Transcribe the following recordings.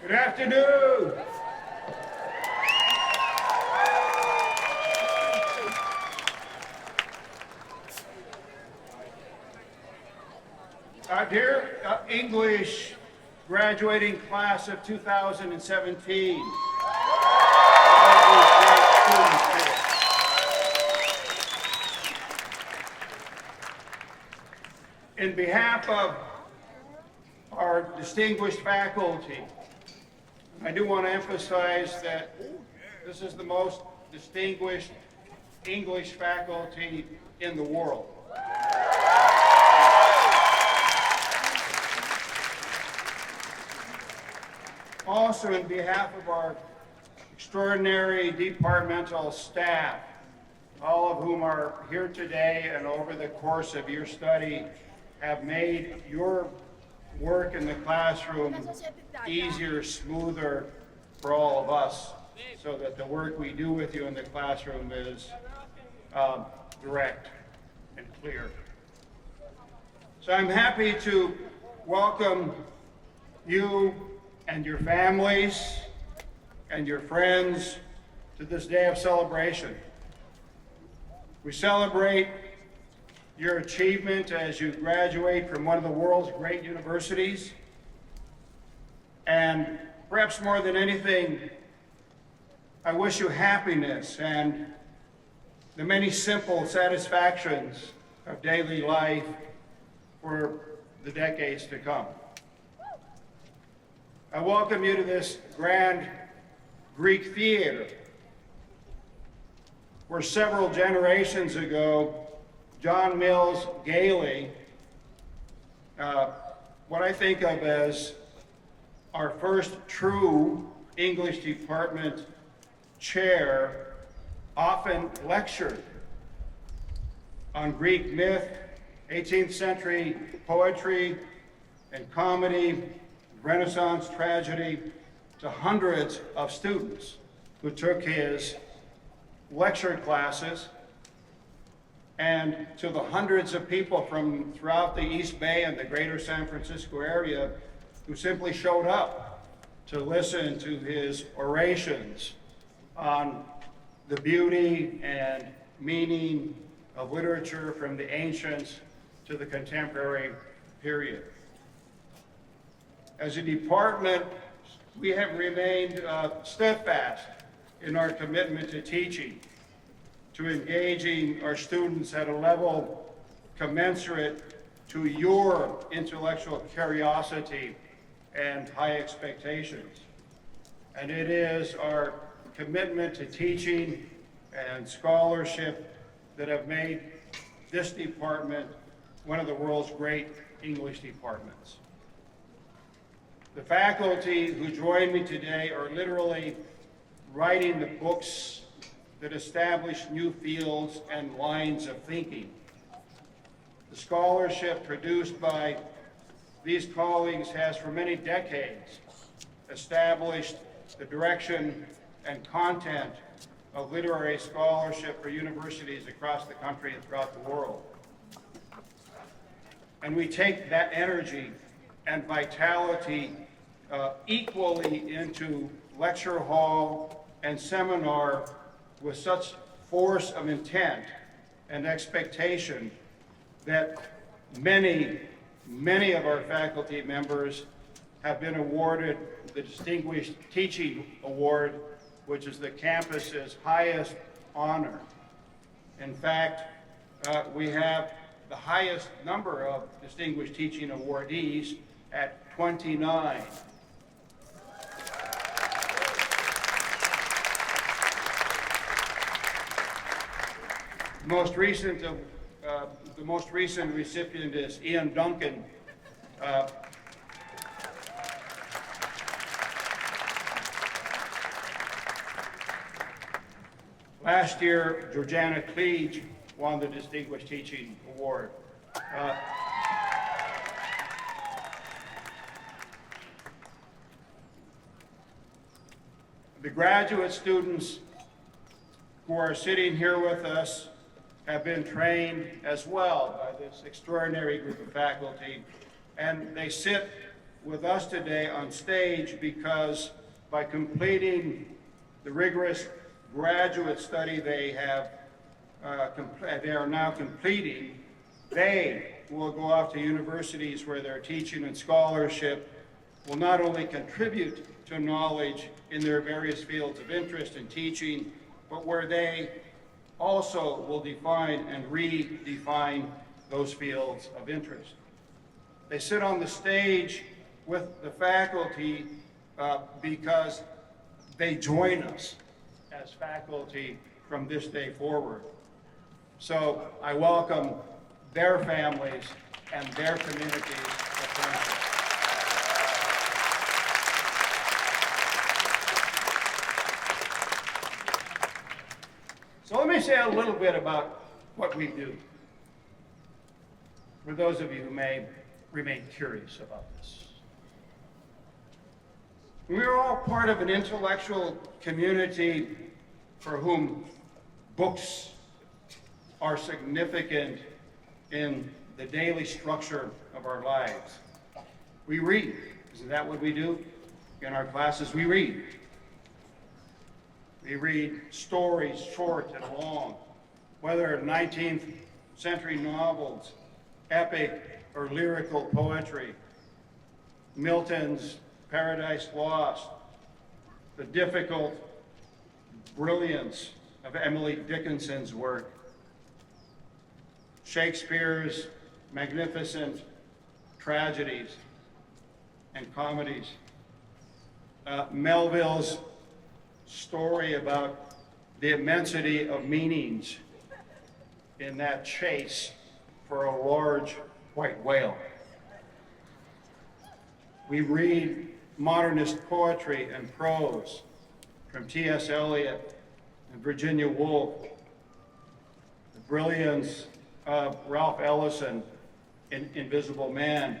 Good afternoon. Dear English graduating class of 2017. In behalf of our distinguished faculty, I do want to emphasize that this is the most distinguished English faculty in the world. Also, in behalf of our extraordinary departmental staff, all of whom are here today and over the course of your study have made your work in the classroom easier, smoother for all of us, so that the work we do with you in the classroom is direct and clear. So I'm happy to welcome you and your families and your friends to this day of celebration. We celebrate your achievement as you graduate from one of the world's great universities. And perhaps more than anything, I wish you happiness and the many simple satisfactions of daily life for the decades to come. I welcome you to this grand Greek theater, where several generations ago, John Mills Gailey, what I think of as our first true English department chair, often lectured on Greek myth, 18th century poetry and comedy, Renaissance tragedy, to hundreds of students who took his lecture classes, and to the hundreds of people from throughout the East Bay and the greater San Francisco area who simply showed up to listen to his orations on the beauty and meaning of literature from the ancients to the contemporary period. As a department, we have remained steadfast in our commitment to teaching, to engaging our students at a level commensurate to your intellectual curiosity and high expectations. And it is our commitment to teaching and scholarship that have made this department one of the world's great English departments. The faculty who join me today are literally writing the books that establish new fields and lines of thinking. The scholarship produced by these colleagues has for many decades established the direction and content of literary scholarship for universities across the country and throughout the world. And we take that energy and vitality equally into lecture hall and seminar with such force of intent and expectation that many of our faculty members have been awarded the Distinguished Teaching Award, which is the campus's highest honor. In fact, we have the highest number of Distinguished Teaching awardees at 29. The most recent recipient is Ian Duncan. Last year, Georgiana Cleage won the Distinguished Teaching Award. The graduate students who are sitting here with us have been trained as well by this extraordinary group of faculty, and they sit with us today on stage because by completing the rigorous graduate study they are now completing, they will go off to universities where their teaching and scholarship will not only contribute to knowledge in their various fields of interest in teaching, but where they also will define and redefine those fields of interest. They sit on the stage with the faculty because they join us as faculty from this day forward. So I welcome their families and their communities of friendship. So let me say a little bit about what we do, for those of you who may remain curious about this. We're all part of an intellectual community for whom books are significant in the daily structure of our lives. We read. Isn't that what we do? In our classes, we read. We read stories, short and long, whether 19th century novels, epic or lyrical poetry, Milton's Paradise Lost, the difficult brilliance of Emily Dickinson's work, Shakespeare's magnificent tragedies and comedies, Melville's story about the immensity of meanings in that chase for a large white whale. We read modernist poetry and prose from T.S. Eliot and Virginia Woolf, the brilliance of Ralph Ellison in Invisible Man,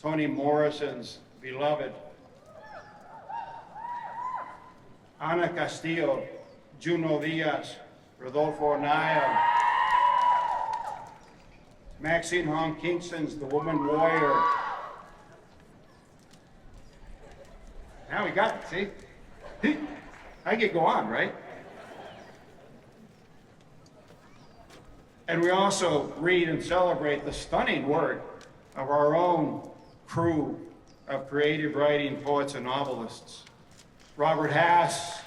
Toni Morrison's Beloved, Ana Castillo, Junot Diaz, Rodolfo Anaya, Maxine Hong Kingston's The Woman Warrior. Now we got it, see? I could go on, right? And we also read and celebrate the stunning work of our own crew of creative writing poets and novelists. Robert Hass,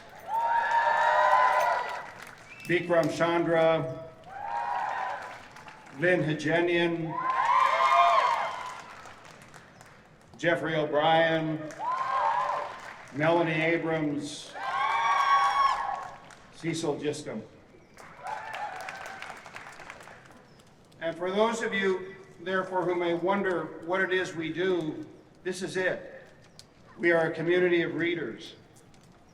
Bikram Chandra, Lynn Hegenian, Jeffrey O'Brien, Melanie Abrams, Cecil Giscombe. And for those of you, therefore, who may wonder what it is we do, this is it. We are a community of readers.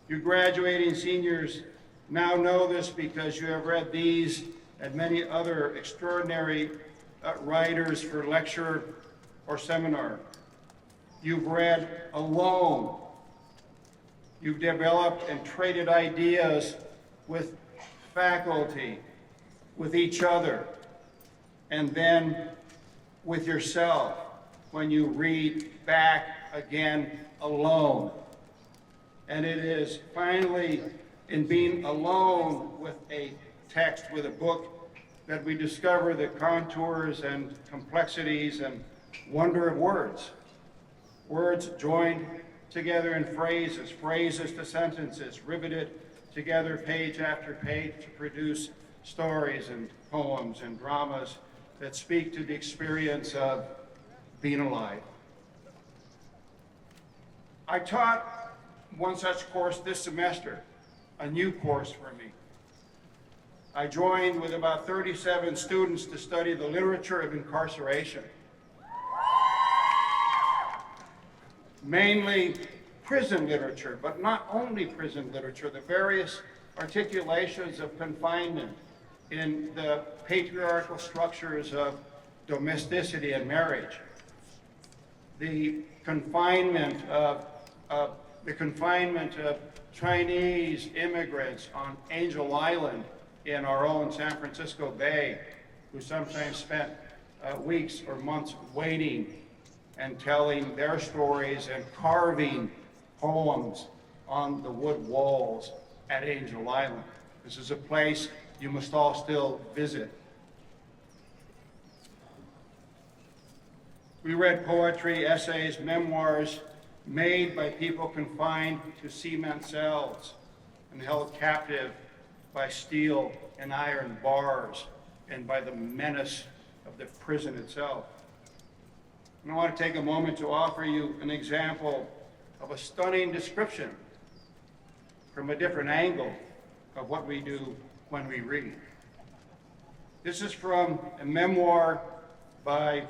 You graduating seniors now know this because you have read these and many other extraordinary writers for lecture or seminar. You've read alone. You've developed and traded ideas with faculty, with each other, and then with yourself when you read back again alone. And it is finally in being alone with a text, with a book, that we discover the contours and complexities and wonder of words. Words joined together in phrases, phrases to sentences, riveted together page after page to produce stories and poems and dramas that speak to the experience of being alive. I taught one such course this semester, a new course for me. I joined with about 37 students to study the literature of incarceration. Mainly prison literature, but not only prison literature, the various articulations of confinement in the patriarchal structures of domesticity and marriage, the confinement of Chinese immigrants on Angel Island in our own San Francisco Bay, who sometimes spent weeks or months waiting and telling their stories and carving poems on the wood walls at Angel Island. This is a place you must all still visit. We read poetry, essays, memoirs made by people confined to cement cells and held captive by steel and iron bars and by the menace of the prison itself. And I want to take a moment to offer you an example of a stunning description from a different angle of what we do when we read. This is from a memoir by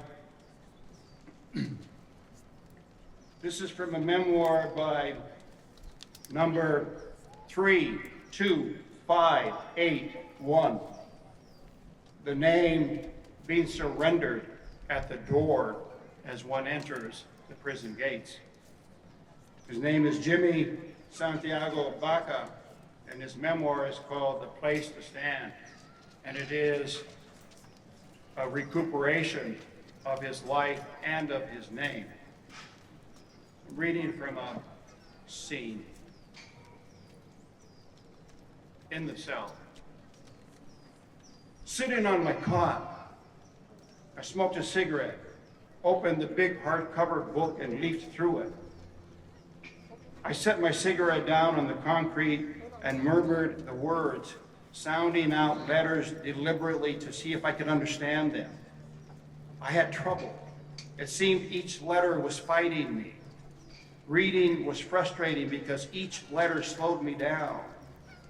number 32581. The name being surrendered at the door as one enters the prison gates. His name is Jimmy Santiago Baca, and his memoir is called The Place to Stand, and it is a recuperation of his life and of his name. I'm reading from a scene in the cell. Sitting on my cot, I smoked a cigarette, opened the big hardcover book and leafed through it. I set my cigarette down on the concrete and murmured the words, sounding out letters deliberately to see if I could understand them. I had trouble. It seemed each letter was fighting me. Reading was frustrating because each letter slowed me down.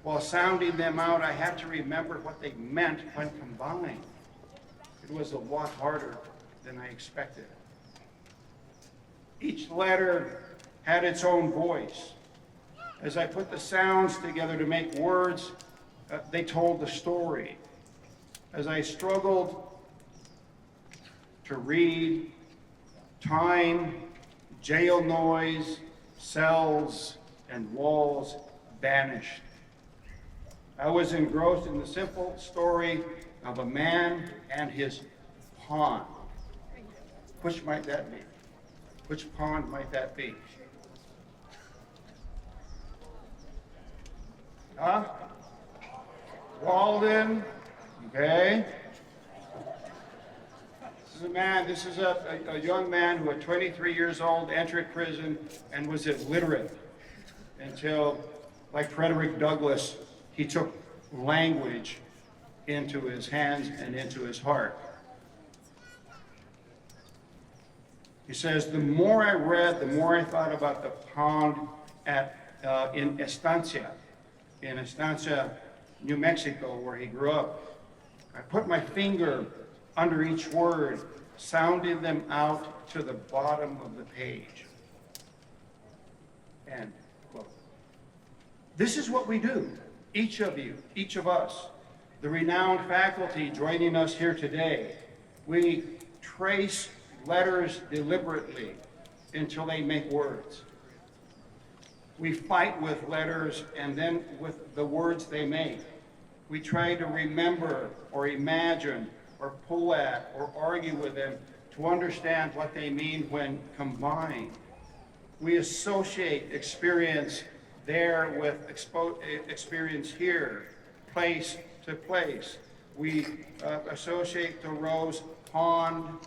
While sounding them out, I had to remember what they meant when combined. It was a lot harder than I expected. Each letter had its own voice. As I put the sounds together to make words, they told the story. As I struggled to read, time, jail noise, cells, and walls vanished. I was engrossed in the simple story of a man and his pond. Which might that be? Which pond might that be? Huh? Walden, okay. This is a young man who at 23 years old entered prison and was illiterate until, like Frederick Douglass, he took language into his hands and into his heart. He says, the more I read, the more I thought about the pond in Estancia, New Mexico, where he grew up. I put my finger under each word, sounding them out to the bottom of the page. End quote. This is what we do, each of you, each of us, the renowned faculty joining us here today. We trace letters deliberately until they make words. We fight with letters and then with the words they make. We try to remember or imagine or pull at or argue with them to understand what they mean when combined. We associate experience there with experience here, place to place. We associate the Rose Pond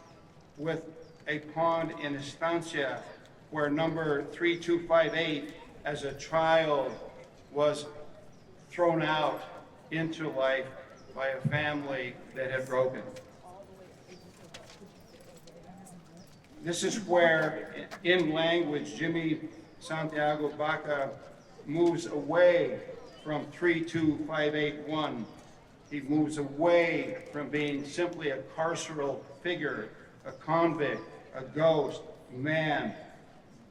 with a pond in Estancia where number 3258 as a child was thrown out into life by a family that had broken. This is where, in language, Jimmy Santiago Baca moves away from 32581. He moves away from being simply a carceral figure, a convict, a ghost, man,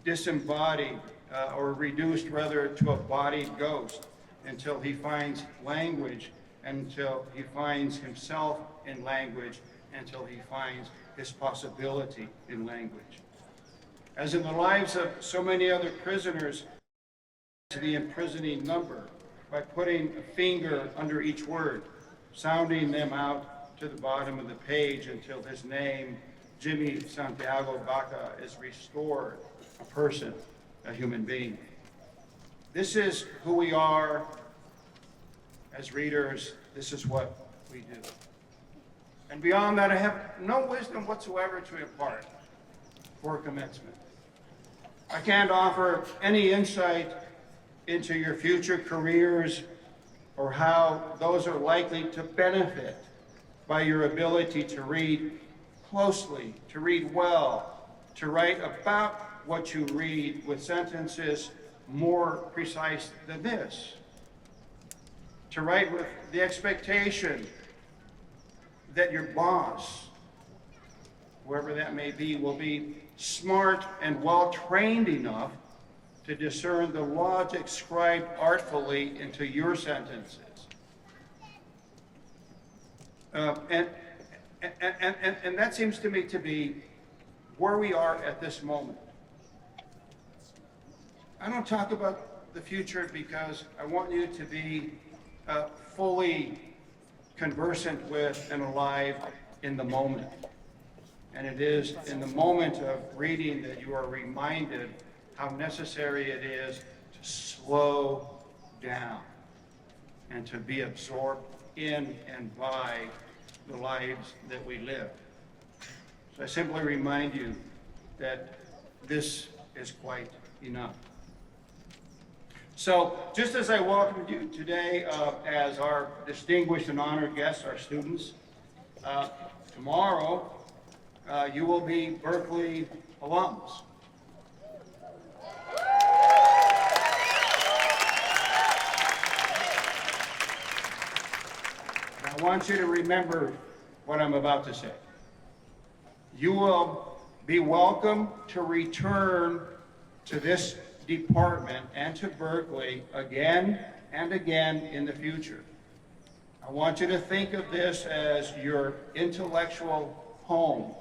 disembodied, or reduced rather to a bodied ghost, until he finds language, until he finds himself in language, until he finds his possibility in language. As in the lives of so many other prisoners, to the imprisoning number by putting a finger under each word, sounding them out to the bottom of the page until his name Jimmy Santiago Baca is restored, a person, a human being. This is who we are as readers. This is what we do. And beyond that, I have no wisdom whatsoever to impart for commencement. I can't offer any insight into your future careers or how those are likely to benefit by your ability to read closely, to read well, to write about what you read with sentences more precise than this, to write with the expectation that your boss, whoever that may be, will be smart and well-trained enough to discern the logic scribed artfully into your sentences. And that seems to me to be where we are at this moment. I don't talk about the future because I want you to be fully conversant with and alive in the moment. And it is in the moment of reading that you are reminded how necessary it is to slow down and to be absorbed in and by the lives that we live. So I simply remind you that this is quite enough. So just as I welcomed you today as our distinguished and honored guests, our students, tomorrow you will be Berkeley alums. I want you to remember what I'm about to say. You will be welcome to return to this department and to Berkeley again and again in the future. I want you to think of this as your intellectual home,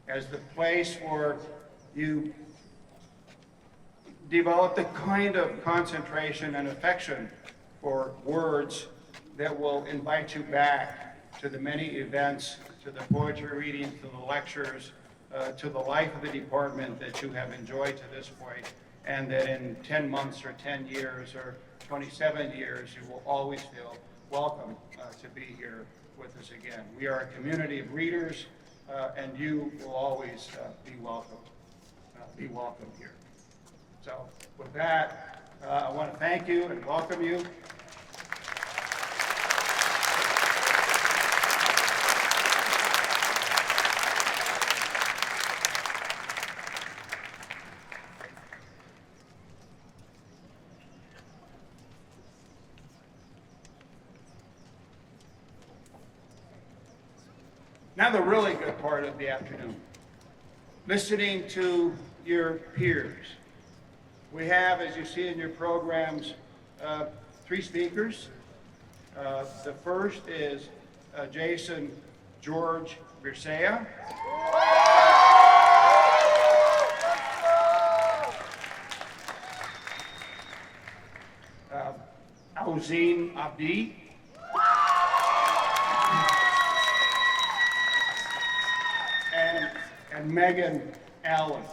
as the place where you develop the kind of concentration and affection for words that will invite you back to the many events, to the poetry readings, to the lectures, to the life of the department that you have enjoyed to this point, and that in 10 months or 10 years or 27 years, you will always feel welcome to be here with us again. We are a community of readers, and you will always be welcome here. So with that, I want to thank you and welcome you. Now the really good part of the afternoon, listening to your peers. We have, as you see in your programs, 3 speakers. The first is Jason George Bircea. Auzeen Abdi. And Meagan Allen.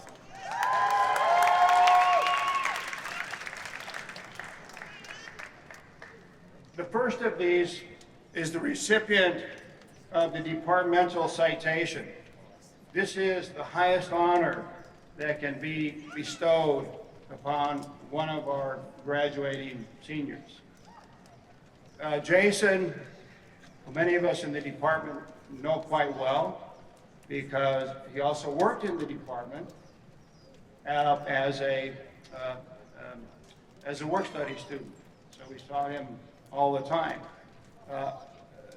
The first of these is the recipient of the Departmental Citation. This is the highest honor that can be bestowed upon one of our graduating seniors. Jason, who many of us in the department know quite well, because he also worked in the department as a work study student. So we saw him all the time,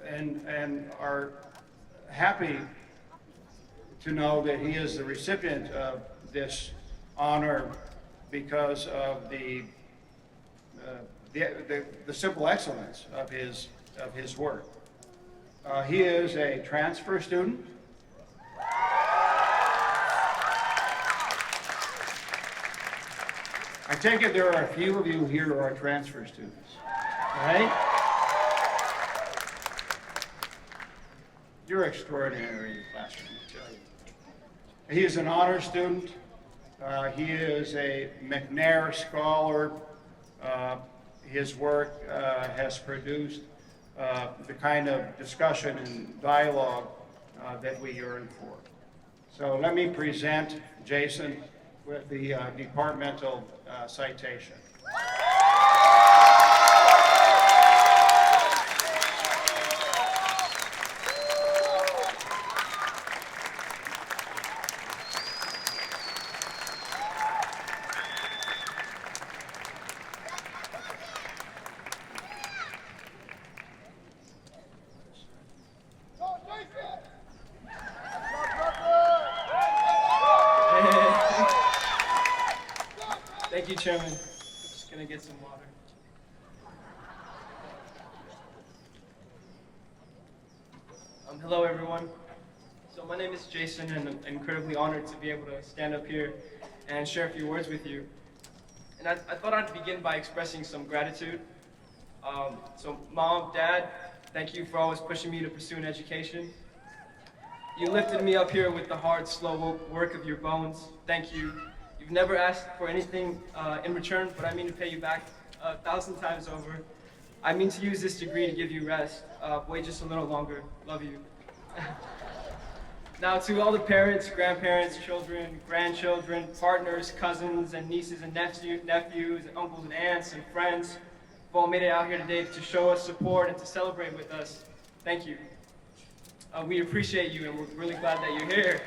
and are happy to know that he is the recipient of this honor because of the simple excellence of his work. He is a transfer student. I take it there are a few of you here who are transfer students, right? You're extraordinary in the classroom, I tell you. He is an honor student. He is a McNair Scholar. His work has produced the kind of discussion and dialogue that we yearn for. So let me present Jason with the departmental citation. Thank you, Chairman. Just gonna get some water. Hello, everyone. So my name is Jason, and I'm incredibly honored to be able to stand up here and share a few words with you. And I thought I'd begin by expressing some gratitude. So Mom, Dad, thank you for always pushing me to pursue an education. You lifted me up here with the hard, slow work of your bones. Thank you. You've never asked for anything in return, but I mean to pay you back 1,000 times over. I mean to use this degree to give you rest. Wait just a little longer. Love you. Now to all the parents, grandparents, children, grandchildren, partners, cousins, and nieces and nephews, and uncles and aunts and friends who all made it out here today to show us support and to celebrate with us. Thank you. We appreciate you, and we're really glad that you're here.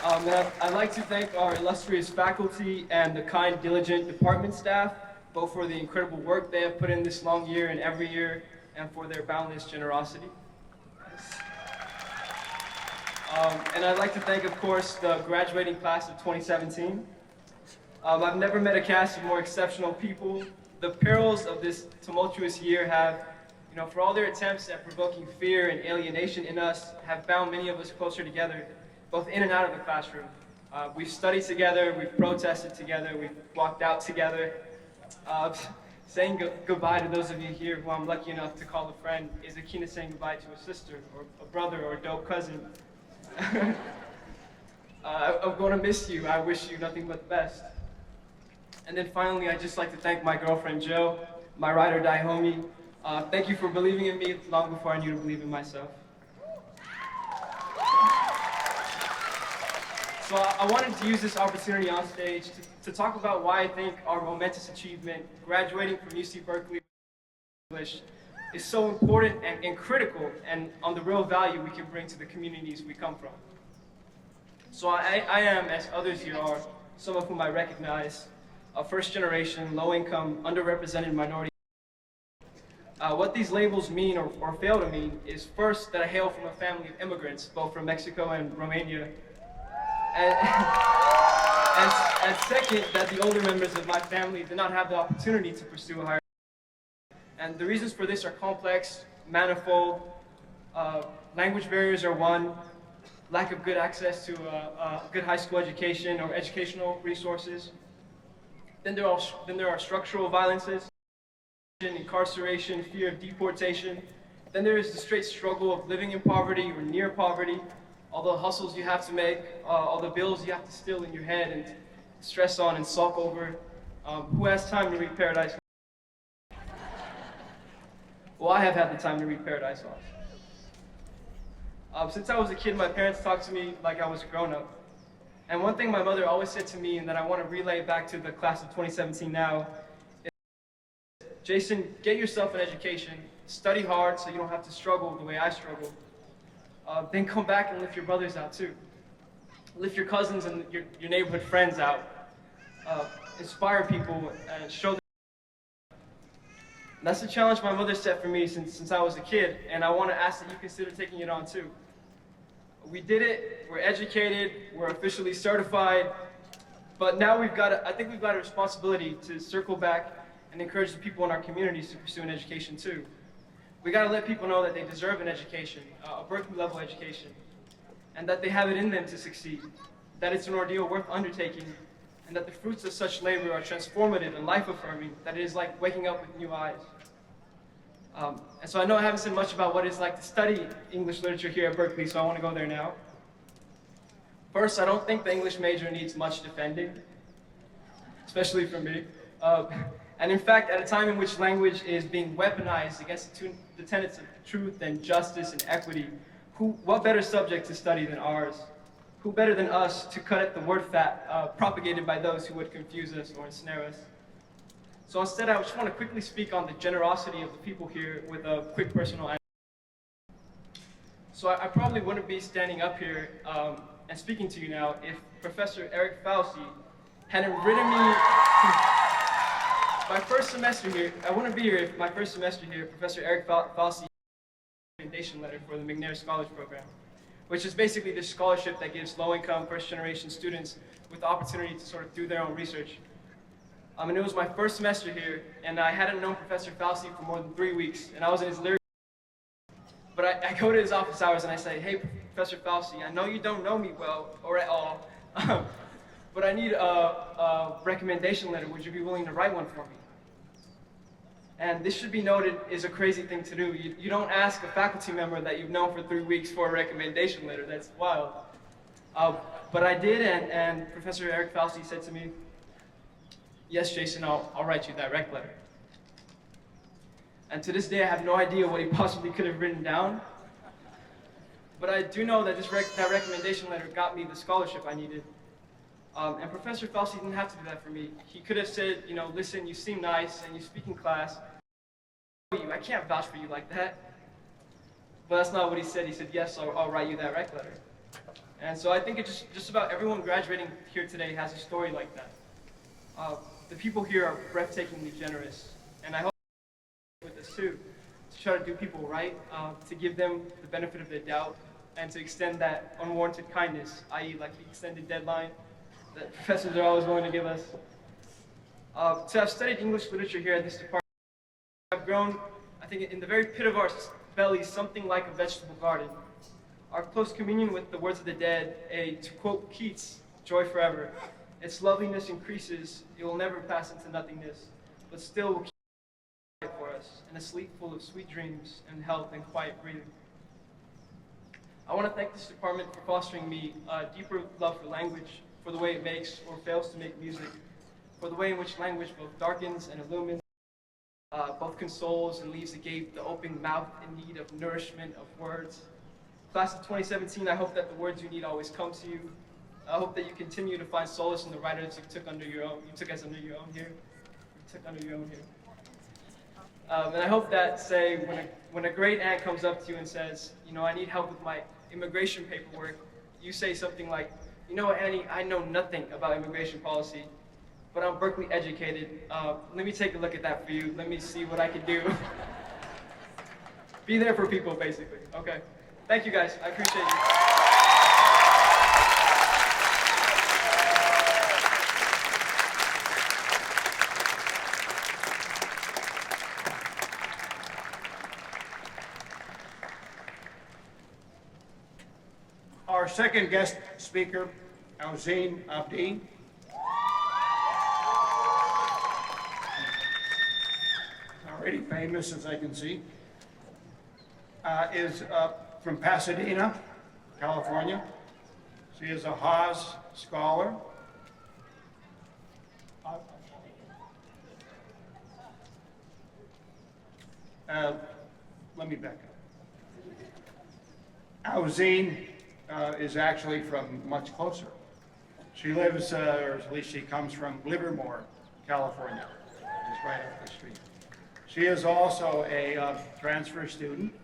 I'd like to thank our illustrious faculty and the kind, diligent department staff, both for the incredible work they have put in this long year and every year, and for their boundless generosity. And I'd like to thank, of course, the graduating class of 2017. I've never met a cast of more exceptional people. The perils of this tumultuous year have, for all their attempts at provoking fear and alienation in us, have bound many of us closer together, both in and out of the classroom. We've studied together, we've protested together, we've walked out together. Saying goodbye to those of you here who I'm lucky enough to call a friend is akin to saying goodbye to a sister, or a brother, or a dope cousin. I'm going to miss you. I wish you nothing but the best. And then finally, I'd just like to thank my girlfriend, Jill, my ride or die homie. Thank you for believing in me long before I knew to believe in myself. So I wanted to use this opportunity on stage to talk about why I think our momentous achievement, graduating from UC Berkeley English, is so important and critical, and on the real value we can bring to the communities we come from. So I am, as others here are, some of whom I recognize, a first-generation, low-income, underrepresented minority. What these labels mean or fail to mean is, first, that I hail from a family of immigrants, both from Mexico and Romania. And second, that the older members of my family did not have the opportunity to pursue a higher education. And the reasons for this are complex, manifold. Language barriers are one, lack of good access to a good high school education or educational resources. Then there are structural violences, incarceration, fear of deportation. Then there is the straight struggle of living in poverty or near poverty, all the hustles you have to make, all the bills you have to still in your head and stress on and sulk over. Who has time to read Paradise Lost? Well, I have had the time to read Paradise Lost. Since I was a kid, my parents talked to me like I was a grown-up. And one thing my mother always said to me, and that I want to relay back to the class of 2017 now, is, Jason, get yourself an education, study hard so you don't have to struggle the way I struggled. Then come back and lift your brothers out too. Lift your cousins and your neighborhood friends out. Inspire people and show them. That's the challenge my mother set for me since I was a kid, and I want to ask that you consider taking it on too. We did it, we're educated, we're officially certified, but now I think we've got a responsibility to circle back and encourage the people in our communities to pursue an education too. We got to let people know that they deserve an education, a Berkeley level education, and that they have it in them to succeed, that it's an ordeal worth undertaking, and that the fruits of such labor are transformative and life-affirming, that it is like waking up with new eyes. And so I know I haven't said much about what it's like to study English literature here at Berkeley, so I want to go there now. First, I don't think the English major needs much defending, especially from me. And in fact, at a time in which language is being weaponized against the tenets of truth and justice and equity, what better subject to study than ours? Who better than us to cut at the word fat propagated by those who would confuse us or ensnare us? So instead, I just want to quickly speak on the generosity of the people here with a quick personal anecdote. So I probably wouldn't be standing up here and speaking to you now if Professor Eric Fauci hadn't written me my first semester here. I wouldn't be here if my first semester here, Professor Eric Fauci recommendation letter for the McNair Scholars Program, which is basically this scholarship that gives low-income, first-generation students with the opportunity to sort of do their own research. And it was my first semester here, and I hadn't known Professor Fauci for more than 3 weeks, and I was in his lyric. But I go to his office hours and I say, "Hey, Professor Fauci, I know you don't know me well or at all, but I need a recommendation letter. Would you be willing to write one for me?" And this should be noted is a crazy thing to do. You don't ask a faculty member that you've known for 3 weeks for a recommendation letter. That's wild. But I did, and Professor Eric Fauci said to me, "Yes, Jason, I'll write you that rec letter." And to this day, I have no idea what he possibly could have written down. But I do know that that recommendation letter got me the scholarship I needed. And Professor Fauci didn't have to do that for me. He could have said, you know, "Listen, you seem nice and you speak in class. I can't vouch for you like that." But that's not what he said. He said, "Yes, I'll write you that rec letter." And so I think it just about everyone graduating here today has a story like that. The people here are breathtakingly generous, and I hope with this too, to try to do people right, to give them the benefit of the doubt, and to extend that unwarranted kindness, i.e. like the extended deadline that professors are always willing to give us. To have studied English literature here at this department, I've grown, I think, in the very pit of our bellies, something like a vegetable garden. Our close communion with the words of the dead, to quote Keats, "Joy forever. Its loveliness increases, it will never pass into nothingness, but still will keep quiet for us, and a sleep full of sweet dreams and health and quiet breathing." I want to thank this department for fostering me a deeper love for language, for the way it makes or fails to make music, for the way in which language both darkens and illumines, both consoles and leaves agape the open mouth in need of nourishment of words. Class of 2017, I hope that the words you need always come to you. I hope that you continue to find solace in the writers you took under your own. You took under your own here. And I hope that, say, when a great aunt comes up to you and says, "You know, I need help with my immigration paperwork," you say something like, "You know what, Annie, I know nothing about immigration policy, but I'm Berkeley educated. Let me take a look at that for you. Let me see what I can do." Be there for people, basically. Okay. Thank you, guys. I appreciate you. Our second guest speaker, Auzeen Abdi. Already famous, as I can see, is from Pasadena, California. She is a Haas scholar. Let me back up. Auzeen is actually from much closer. She lives, or at least she comes from Livermore, California, just right up the street. She is also a transfer student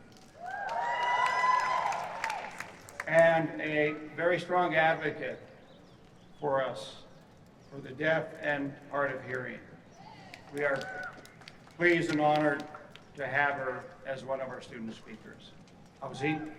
and a very strong advocate for us, for the deaf and hard of hearing. We are pleased and honored to have her as one of our student speakers. Auzeen.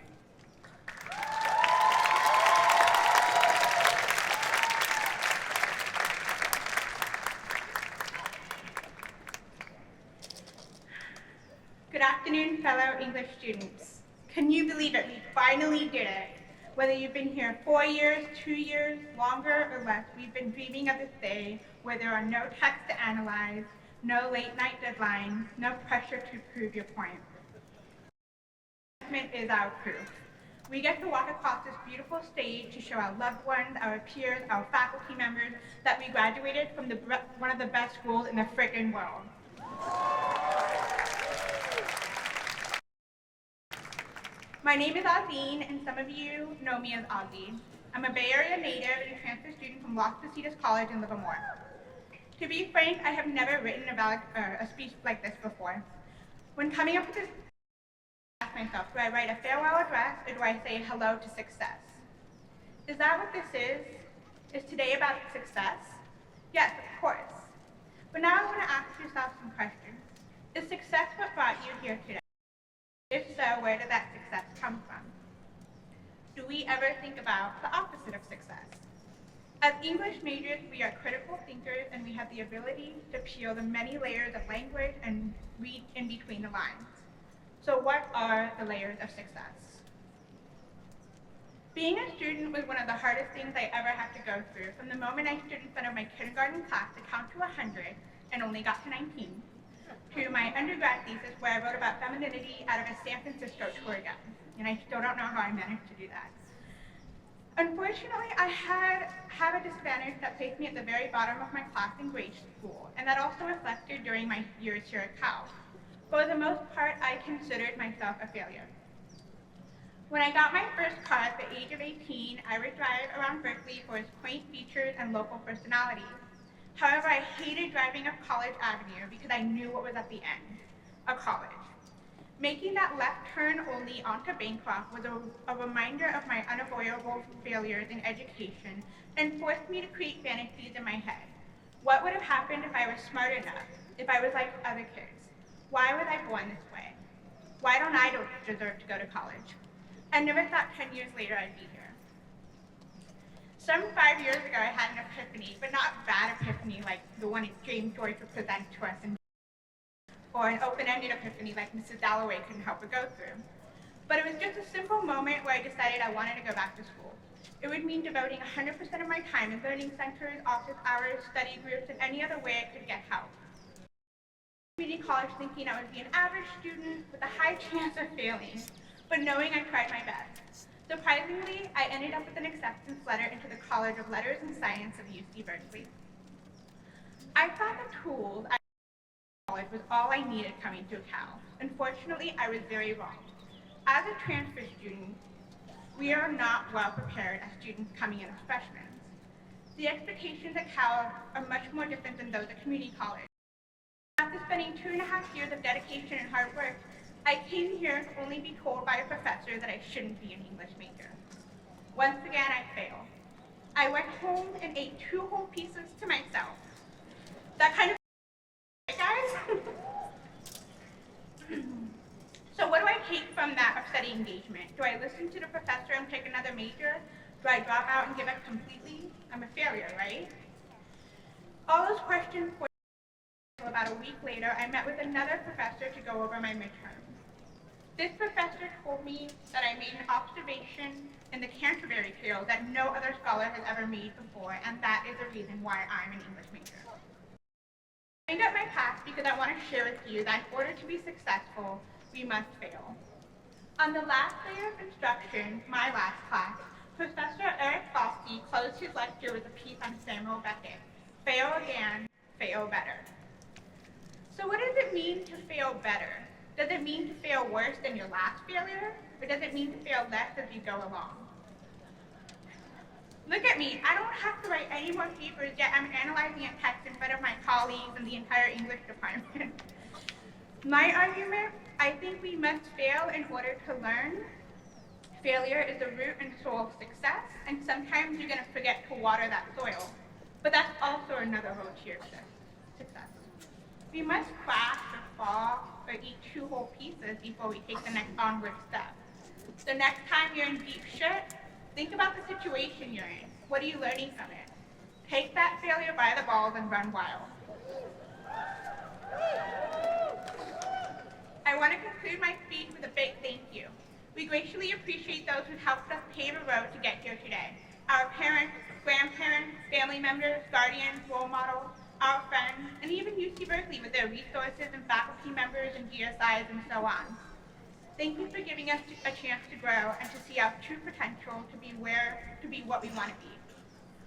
Good afternoon, fellow English students. Can you believe it? We finally did it. Whether you've been here 4 years, 2 years, longer or less, we've been dreaming of this day where there are no texts to analyze, No late night deadline, no pressure to prove your point. Commencement is our proof. We get to walk across this beautiful stage to show our loved ones, our peers, our faculty members that we graduated from one of the best schools in the frickin' world. My name is Auzeen, and some of you know me as Abdi. I'm a Bay Area native and a transfer student from Las Positas College in Livermore. To be frank, I have never written a speech like this before. When coming up with this, I asked myself, do I write a farewell address or do I say hello to success? Is that what this is? Is today about success? Yes, of course. But now I want to ask yourself some questions. Is success what brought you here today? If so, where did that success come from? Do we ever think about the opposite of success? As English majors, we are critical thinkers and we have the ability to peel the many layers of language and read in between the lines. So what are the layers of success? Being a student was one of the hardest things I ever had to go through, from the moment I stood in front of my kindergarten class to count to 100 and only got to 19, to my undergrad thesis where I wrote about femininity out of a San Francisco tour guide, and I still don't know how I managed to do that. Unfortunately, I have a disadvantage that placed me at the very bottom of my class in grade school, and that also reflected during my years here at Cal. But for the most part, I considered myself a failure. When I got my first car at the age of 18, I would drive around Berkeley for its quaint features and local personalities. However, I hated driving up College Avenue because I knew what was at the end, a college. Making that left turn only onto Bancroft was a reminder of my unavoidable failures in education and forced me to create fantasies in my head. What would have happened if I was smart enough, if I was like other kids? Why was I born this way? Why don't I deserve to go to college? I never thought 10 years later I'd be here. Some 5 years ago I had an epiphany, but not bad epiphany like the one James Joyce would present to us in or an open-ended epiphany like Mrs. Dalloway couldn't help but go through. But it was just a simple moment where I decided I wanted to go back to school. It would mean devoting 100% of my time in learning centers, office hours, study groups, and any other way I could get help. Community college thinking I would be an average student with a high chance of failing, but knowing I tried my best. Surprisingly, I ended up with an acceptance letter into the College of Letters and Science of UC Berkeley. I thought the tools I college was all I needed coming to Cal. Unfortunately, I was very wrong. As a transfer student, we are not well prepared as students coming in as freshmen. The expectations at Cal are much more different than those at community college. After spending 2.5 years of dedication and hard work, I came here to only be told by a professor that I shouldn't be an English major. Once again, I failed. I went home and ate 2 whole pieces to myself. That kind of guys? So what do I take from that upsetting engagement? Do I listen to the professor and pick another major? Do I drop out and give up completely? I'm a failure, right? All those questions were about a week later, I met with another professor to go over my midterm. This professor told me that I made an observation in the Canterbury field that no other scholar has ever made before, and that is the reason why I'm an English major. I bring up my past because I want to share with you that in order to be successful, we must fail. On the last day of instruction, my last class, Professor Eric Foskey closed his lecture with a piece on Samuel Beckett, Fail Again, Fail Better. So what does it mean to fail better? Does it mean to fail worse than your last failure? Or does it mean to fail less as you go along? Look at me, I don't have to write any more papers, yet I'm analyzing a text in front of my colleagues and the entire English department. My argument, I think we must fail in order to learn. Failure is the root and soul of success, and sometimes you're going to forget to water that soil. But that's also another road to your success. We must crash or fall or eat 2 whole pieces before we take the next onward step. The next time you're in deep shit, think about the situation you're in. What are you learning from it? Take that failure by the balls and run wild. I want to conclude my speech with a big thank you. We graciously appreciate those who helped us pave a road to get here today. Our parents, grandparents, family members, guardians, role models, our friends, and even UC Berkeley with their resources and faculty members and GSIs and so on. Thank you for giving us a chance to grow and to see our true potential to be what we want to be.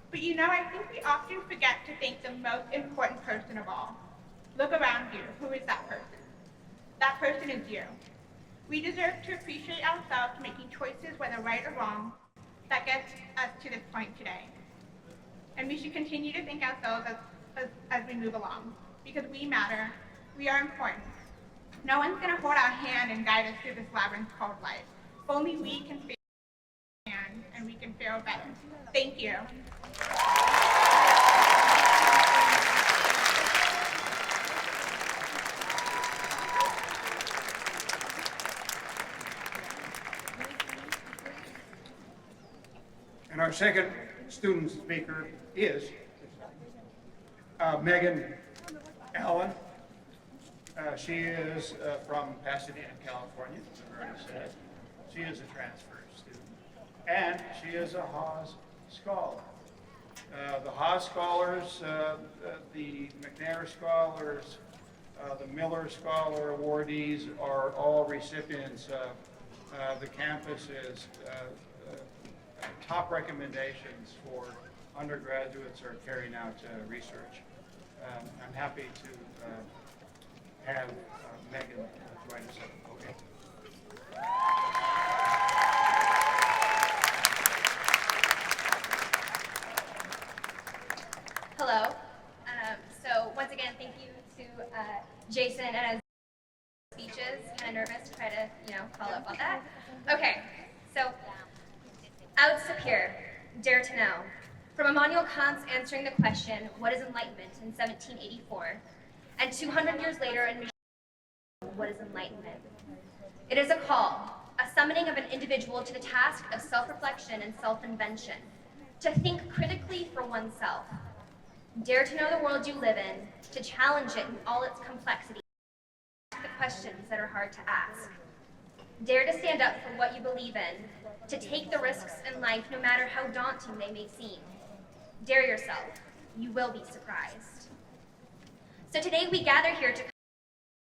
But you know, I think we often forget to thank the most important person of all. Look around you. Who is that person? That person is you. We deserve to appreciate ourselves making choices, whether right or wrong, that gets us to this point today. And we should continue to thank ourselves as we move along, because we matter, we are important. No one's gonna hold our hand and guide us through this labyrinth called life. Only we can feel and we can feel better. Thank you. And our second student speaker is Meagan Allen. She is from Pasadena, California, as I've already said. She is a transfer student, and she is a Haas Scholar. The Haas Scholars, the McNair Scholars, the Miller Scholar awardees are all recipients of the campus's top recommendations for undergraduates who are carrying out research. I'm happy to have Meagan join us at the podium. Hello. So once again, thank you to Jason and speeches. Kind of nervous to try to, follow up on that. Okay. So, out Sapir, dare to know. From Immanuel Kant's answering the question, what is enlightenment, in 1784, and 200 years later in what is enlightenment? It is a call, a summoning of an individual to the task of self-reflection and self-invention, to think critically for oneself. Dare to know the world you live in, to challenge it in all its complexity, ask the questions that are hard to ask. Dare to stand up for what you believe in, to take the risks in life no matter how daunting they may seem. Dare yourself, you will be surprised. So today we gather here to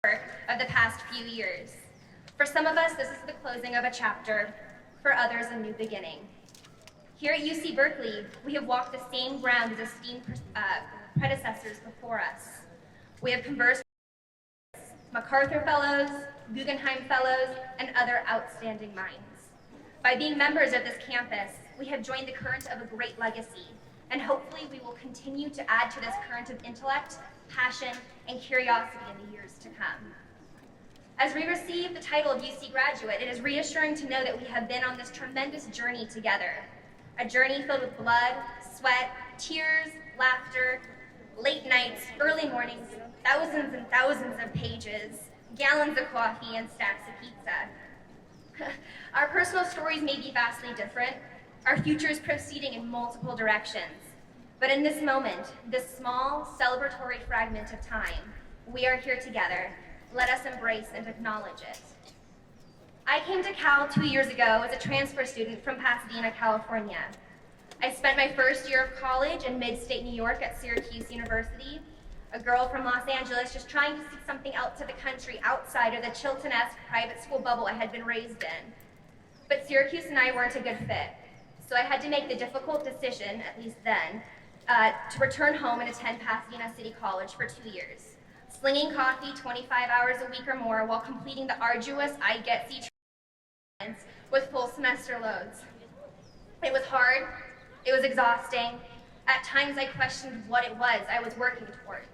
work of the past few years. For some of us, this is the closing of a chapter. For others, a new beginning. Here at UC Berkeley, we have walked the same ground as esteemed predecessors before us. We have conversed with MacArthur Fellows, Guggenheim Fellows, and other outstanding minds. By being members of this campus, we have joined the current of a great legacy, and hopefully we will continue to add to this current of intellect, passion, and curiosity in the years to come. As we receive the title of UC graduate, it is reassuring to know that we have been on this tremendous journey together. A journey filled with blood, sweat, tears, laughter, late nights, early mornings, thousands and thousands of pages, gallons of coffee, and stacks of pizza. Our personal stories may be vastly different, our futures proceeding in multiple directions. But in this moment, this small, celebratory fragment of time, we are here together. Let us embrace and acknowledge it. I came to Cal 2 years ago as a transfer student from Pasadena, California. I spent my first year of college in mid-state New York at Syracuse University, a girl from Los Angeles just trying to see something else to the country outside of the Chilton-esque private school bubble I had been raised in. But Syracuse and I weren't a good fit, so I had to make the difficult decision, at least then, to return home and attend Pasadena City College for 2 years, slinging coffee 25 hours a week or more while completing the arduous I-Get-C with full semester loads. It was hard, it was exhausting. At times I questioned what it was I was working towards.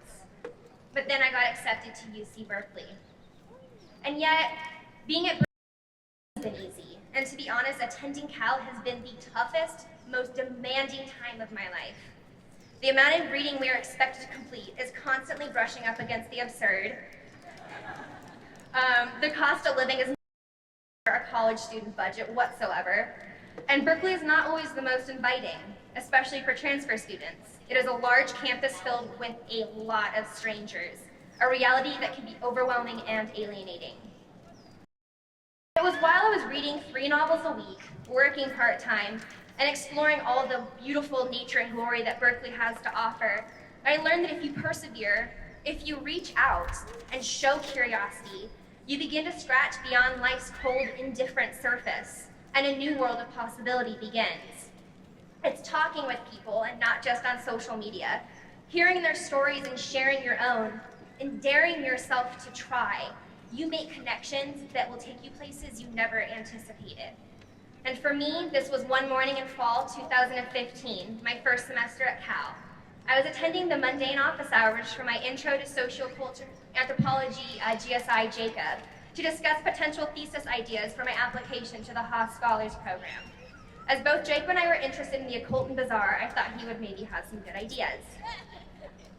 But then I got accepted to UC Berkeley. And yet, being at Berkeley has been easy. And to be honest, attending Cal has been the toughest, most demanding time of my life. The amount of reading we are expected to complete is constantly brushing up against the absurd. The cost of living is not a college student budget whatsoever. And Berkeley is not always the most inviting, especially for transfer students. It is a large campus filled with a lot of strangers, a reality that can be overwhelming and alienating. It was while I was reading 3 novels a week, working part-time, and exploring all the beautiful nature and glory that Berkeley has to offer, I learned that if you persevere, if you reach out and show curiosity, you begin to scratch beyond life's cold, indifferent surface, and a new world of possibility begins. It's talking with people and not just on social media, hearing their stories and sharing your own, and daring yourself to try. You make connections that will take you places you never anticipated. And for me, this was one morning in fall 2015, my first semester at Cal. I was attending the mundane office hours for my Intro to Social Culture Anthropology GSI Jacob to discuss potential thesis ideas for my application to the Haas Scholars Program. As both Jacob and I were interested in the occult and bizarre, I thought he would maybe have some good ideas.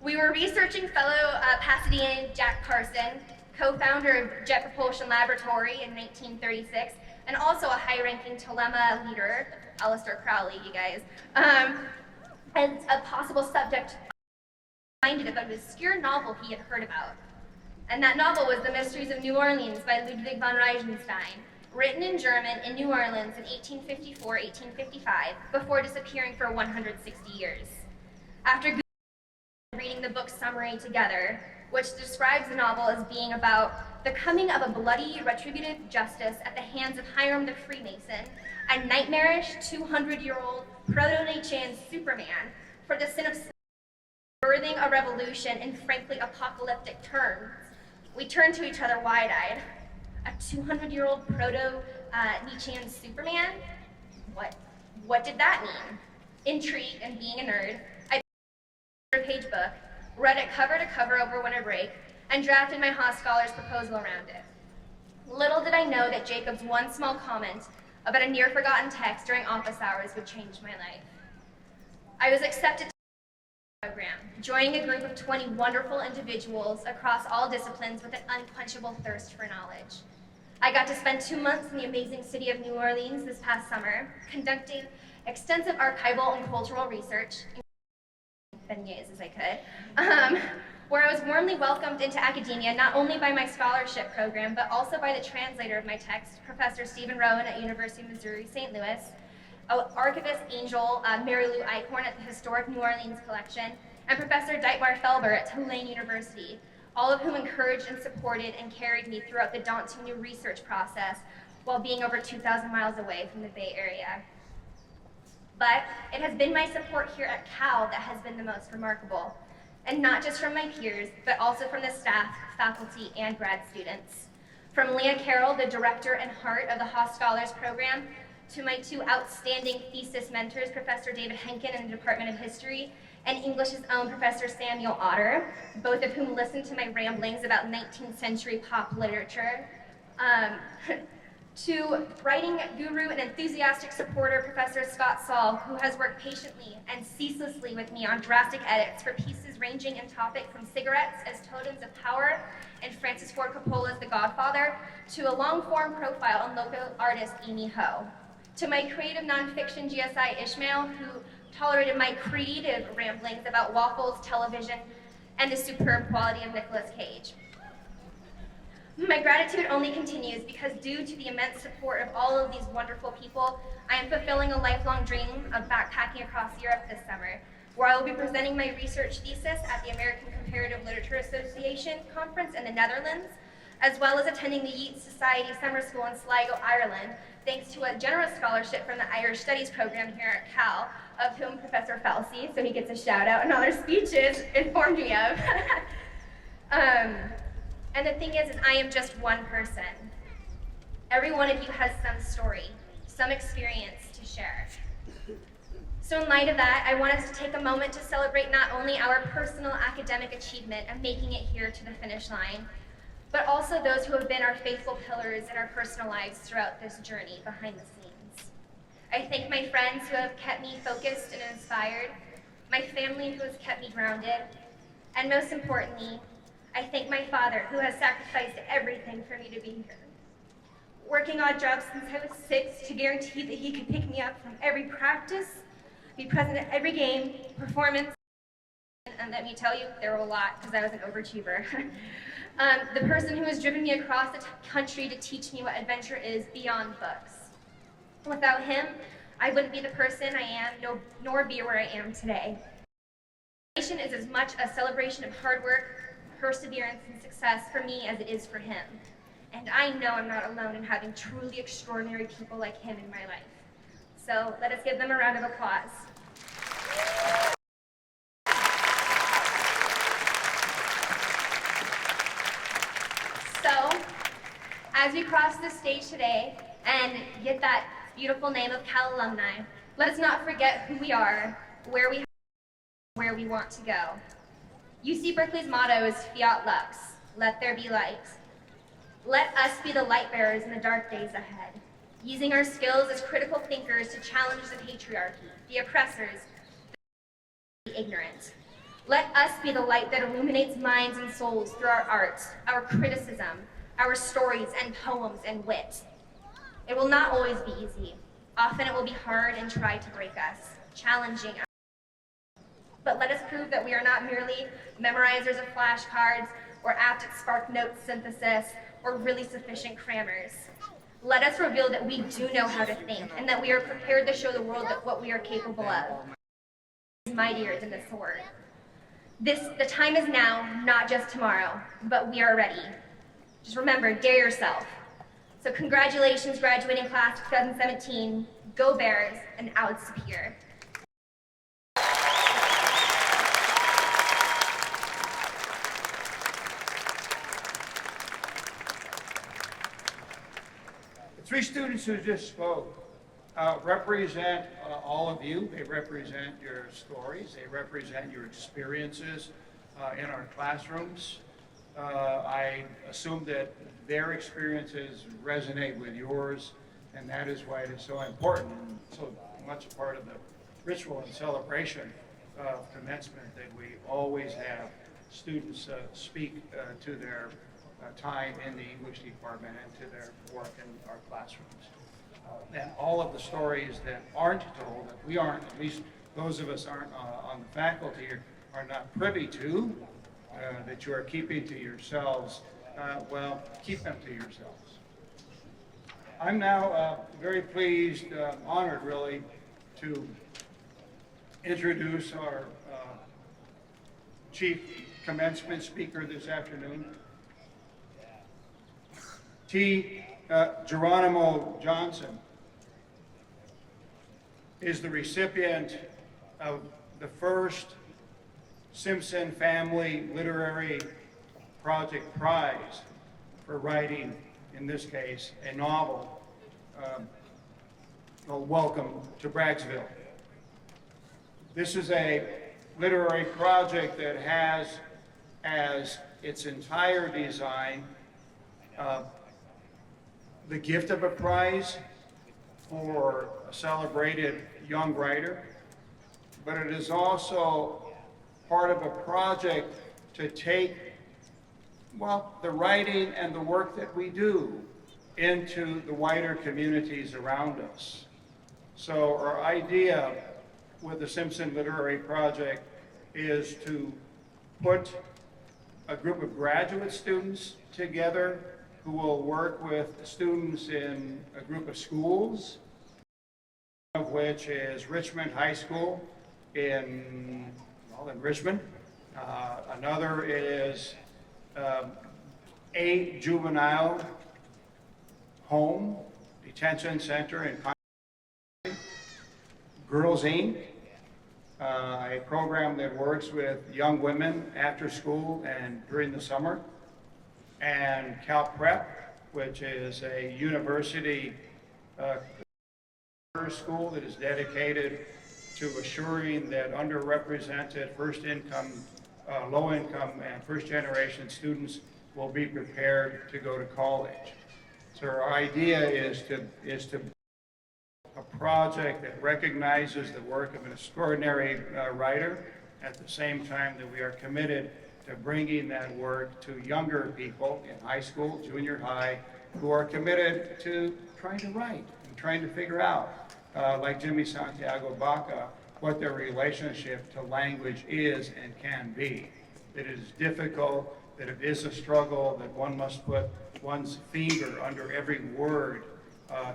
We were researching fellow Pasadenan Jack Carson, co-founder of Jet Propulsion Laboratory in 1936, and also a high-ranking Telema leader, Aleister Crowley, you guys, and a possible subject reminded of an obscure novel he had heard about. And that novel was The Mysteries of New Orleans by Ludwig von Reichenstein, written in German in New Orleans in 1854-1855, before disappearing for 160 years. After reading the book's summary together, which describes the novel as being about the coming of a bloody, retributive justice at the hands of Hiram the Freemason, a nightmarish 200-year-old proto-Nietzschean Superman for the sin of birthing a revolution in frankly apocalyptic terms. We turned to each other wide-eyed. A 200-year-old proto-Nietzschean Superman? What did that mean? Intrigued and being a nerd, I picked a page book, read it cover to cover over winter break, and drafted my Haas Scholars proposal around it. Little did I know that Jacob's one small comment about a near-forgotten text during office hours would change my life. I was accepted to the program, joining a group of 20 wonderful individuals across all disciplines with an unquenchable thirst for knowledge. I got to spend 2 months in the amazing city of New Orleans this past summer, conducting extensive archival and cultural research, beignets as I could, where I was warmly welcomed into academia not only by my scholarship program, but also by the translator of my text, Professor Stephen Rowan at University of Missouri, St. Louis, Archivist Angel Mary Lou Eichhorn at the Historic New Orleans Collection, and Professor Dietmar Felber at Tulane University, all of whom encouraged and supported and carried me throughout the daunting new research process while being over 2,000 miles away from the Bay Area. But it has been my support here at Cal that has been the most remarkable, and not just from my peers, but also from the staff, faculty, and grad students. From Leah Carroll, the director and heart of the Haas Scholars Program, to my two outstanding thesis mentors, Professor David Henkin in the Department of History, and English's own Professor Samuel Otter, both of whom listened to my ramblings about 19th century pop literature, to writing guru and enthusiastic supporter, Professor Scott Saul, who has worked patiently and ceaselessly with me on drastic edits for pieces ranging in topic from cigarettes as totems of power and Francis Ford Coppola's The Godfather, to a long-form profile on local artist Amy Ho. To my creative nonfiction GSI Ishmael, who tolerated my creative ramblings about waffles, television, and the superb quality of Nicolas Cage. My gratitude only continues because due to the immense support of all of these wonderful people, I am fulfilling a lifelong dream of backpacking across Europe this summer, where I will be presenting my research thesis at the American Comparative Literature Association conference in the Netherlands, as well as attending the Yeats Society Summer School in Sligo, Ireland, thanks to a generous scholarship from the Irish Studies program here at Cal, of whom Professor Felsey, so he gets a shout out in all their speeches, informed me of. And the thing is I am just one person. Every one of you has some story, some experience to share. So in light of that, I want us to take a moment to celebrate not only our personal academic achievement of making it here to the finish line, but also those who have been our faithful pillars in our personal lives throughout this journey behind the scenes. I thank my friends who have kept me focused and inspired, my family who has kept me grounded, and most importantly, I thank my father who has sacrificed everything for me to be here. Working odd jobs since I was 6 to guarantee that he could pick me up from every practice, be present at every game, performance, and let me tell you, there were a lot because I was an overachiever. The person who has driven me across the country to teach me what adventure is beyond books. Without him, I wouldn't be the person I am, nor be where I am today. Citation is as much a celebration of hard work, perseverance, and success for me as it is for him. And I know I'm not alone in having truly extraordinary people like him in my life. So let us give them a round of applause. So, as we cross the stage today and get that beautiful name of Cal alumni, let us not forget who we are, where we want to go. UC Berkeley's motto is Fiat Lux, let there be light. Let us be the light bearers in the dark days ahead, using our skills as critical thinkers to challenge the patriarchy, the oppressors, the ignorant. Let us be the light that illuminates minds and souls through our art, our criticism, our stories and poems and wit. It will not always be easy. Often it will be hard and try to break us, challenging us. But let us prove that we are not merely memorizers of flashcards or apt at spark note synthesis or really sufficient crammers. Let us reveal that we do know how to think and that we are prepared to show the world that what we are capable of is mightier than the sword. The time is now, not just tomorrow, but we are ready. Just remember, dare yourself. So congratulations, graduating class of 2017. Go Bears, and out Superior. The three students who just spoke represent all of you. They represent your stories. They represent your experiences in our classrooms. I assume that their experiences resonate with yours, and that is why it is so important and so much a part of the ritual and celebration of commencement that we always have students speak to their time in the English department and to their work in our classrooms. And all of the stories that aren't told, that we aren't, at least those of us aren't on the faculty, are not privy to, that you are keeping to yourselves, well, keep them to yourselves. I'm now very pleased, honored really, to introduce our chief commencement speaker this afternoon, Geronimo Johnson is the recipient of the first Simpson Family Literary Project Prize for writing, in this case, a novel called Welcome to Braggsville. This is a literary project that has as its entire design the gift of a prize for a celebrated young writer, but it is also part of a project to take, well, the writing and the work that we do into the wider communities around us. So our idea with the Simpson Literary Project is to put a group of graduate students together who will work with students in a group of schools, one of which is Richmond High School in Richmond. Another is a juvenile home detention center in Girls Inc., a program that works with young women after school and during the summer, and Cal Prep, which is a university school that is dedicated to assuring that underrepresented first income, low income, and first generation students will be prepared to go to college. So our idea is to a project that recognizes the work of an extraordinary writer, at the same time that we are committed to bringing that work to younger people in high school, junior high, who are committed to trying to write and trying to figure out, like Jimmy Santiago Baca, what their relationship to language is and can be. That it is difficult, that it is a struggle, that one must put one's finger under every word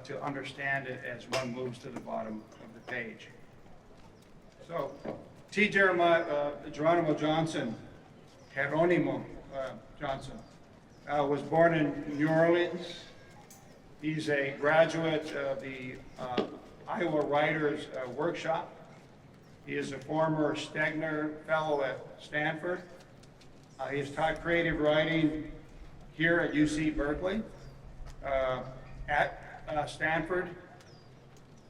to understand it as one moves to the bottom of the page. So, Geronimo Johnson, Geronimo Johnson, was born in New Orleans. He's a graduate of the Iowa Writers Workshop. He is a former Stegner Fellow at Stanford. He has taught creative writing here at UC Berkeley, at Stanford.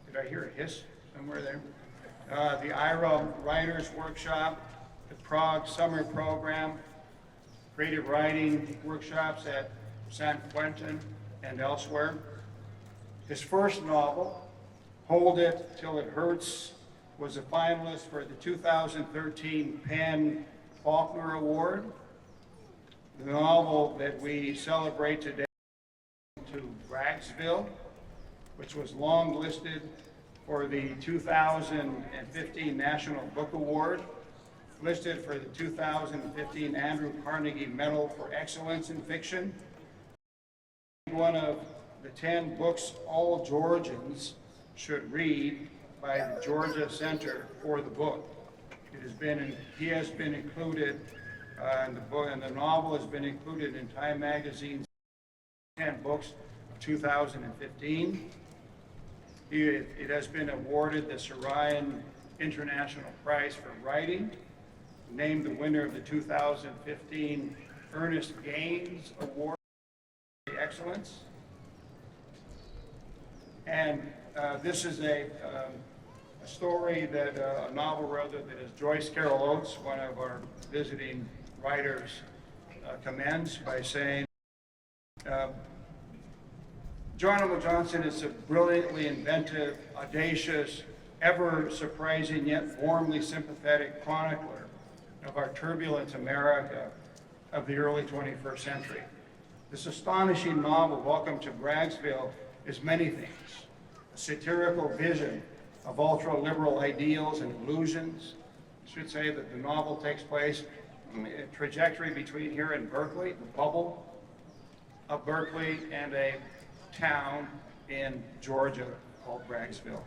Did I hear a hiss somewhere there? The Iowa Writers Workshop, the Prague Summer Program, creative writing workshops at San Quentin and elsewhere. His first novel, Hold It Till It Hurts, was a finalist for the 2013 PEN Faulkner Award. The novel that we celebrate today to Bragsville, which was long listed for the 2015 National Book Award, listed for the 2015 Andrew Carnegie Medal for Excellence in Fiction. One of the 10 books all Georgians should read by the Georgia Center for the Book. He has been included in the book, and the novel has been included in Time Magazine's 10 books of 2015. It has been awarded the Sarayan International Prize for Writing, named the winner of the 2015 Ernest Gaines Award for Excellence. And this is a story that, a novel rather, that is Joyce Carol Oates, one of our visiting writers, commends by saying, Geronimo Johnson is a brilliantly inventive, audacious, ever surprising yet warmly sympathetic chronicler of our turbulent America of the early 21st century. This astonishing novel, Welcome to Bragsville, is many things. A satirical vision of ultra-liberal ideals and illusions. I should say that the novel takes place in a trajectory between here and Berkeley, the bubble of Berkeley, and a town in Georgia called Bragsville.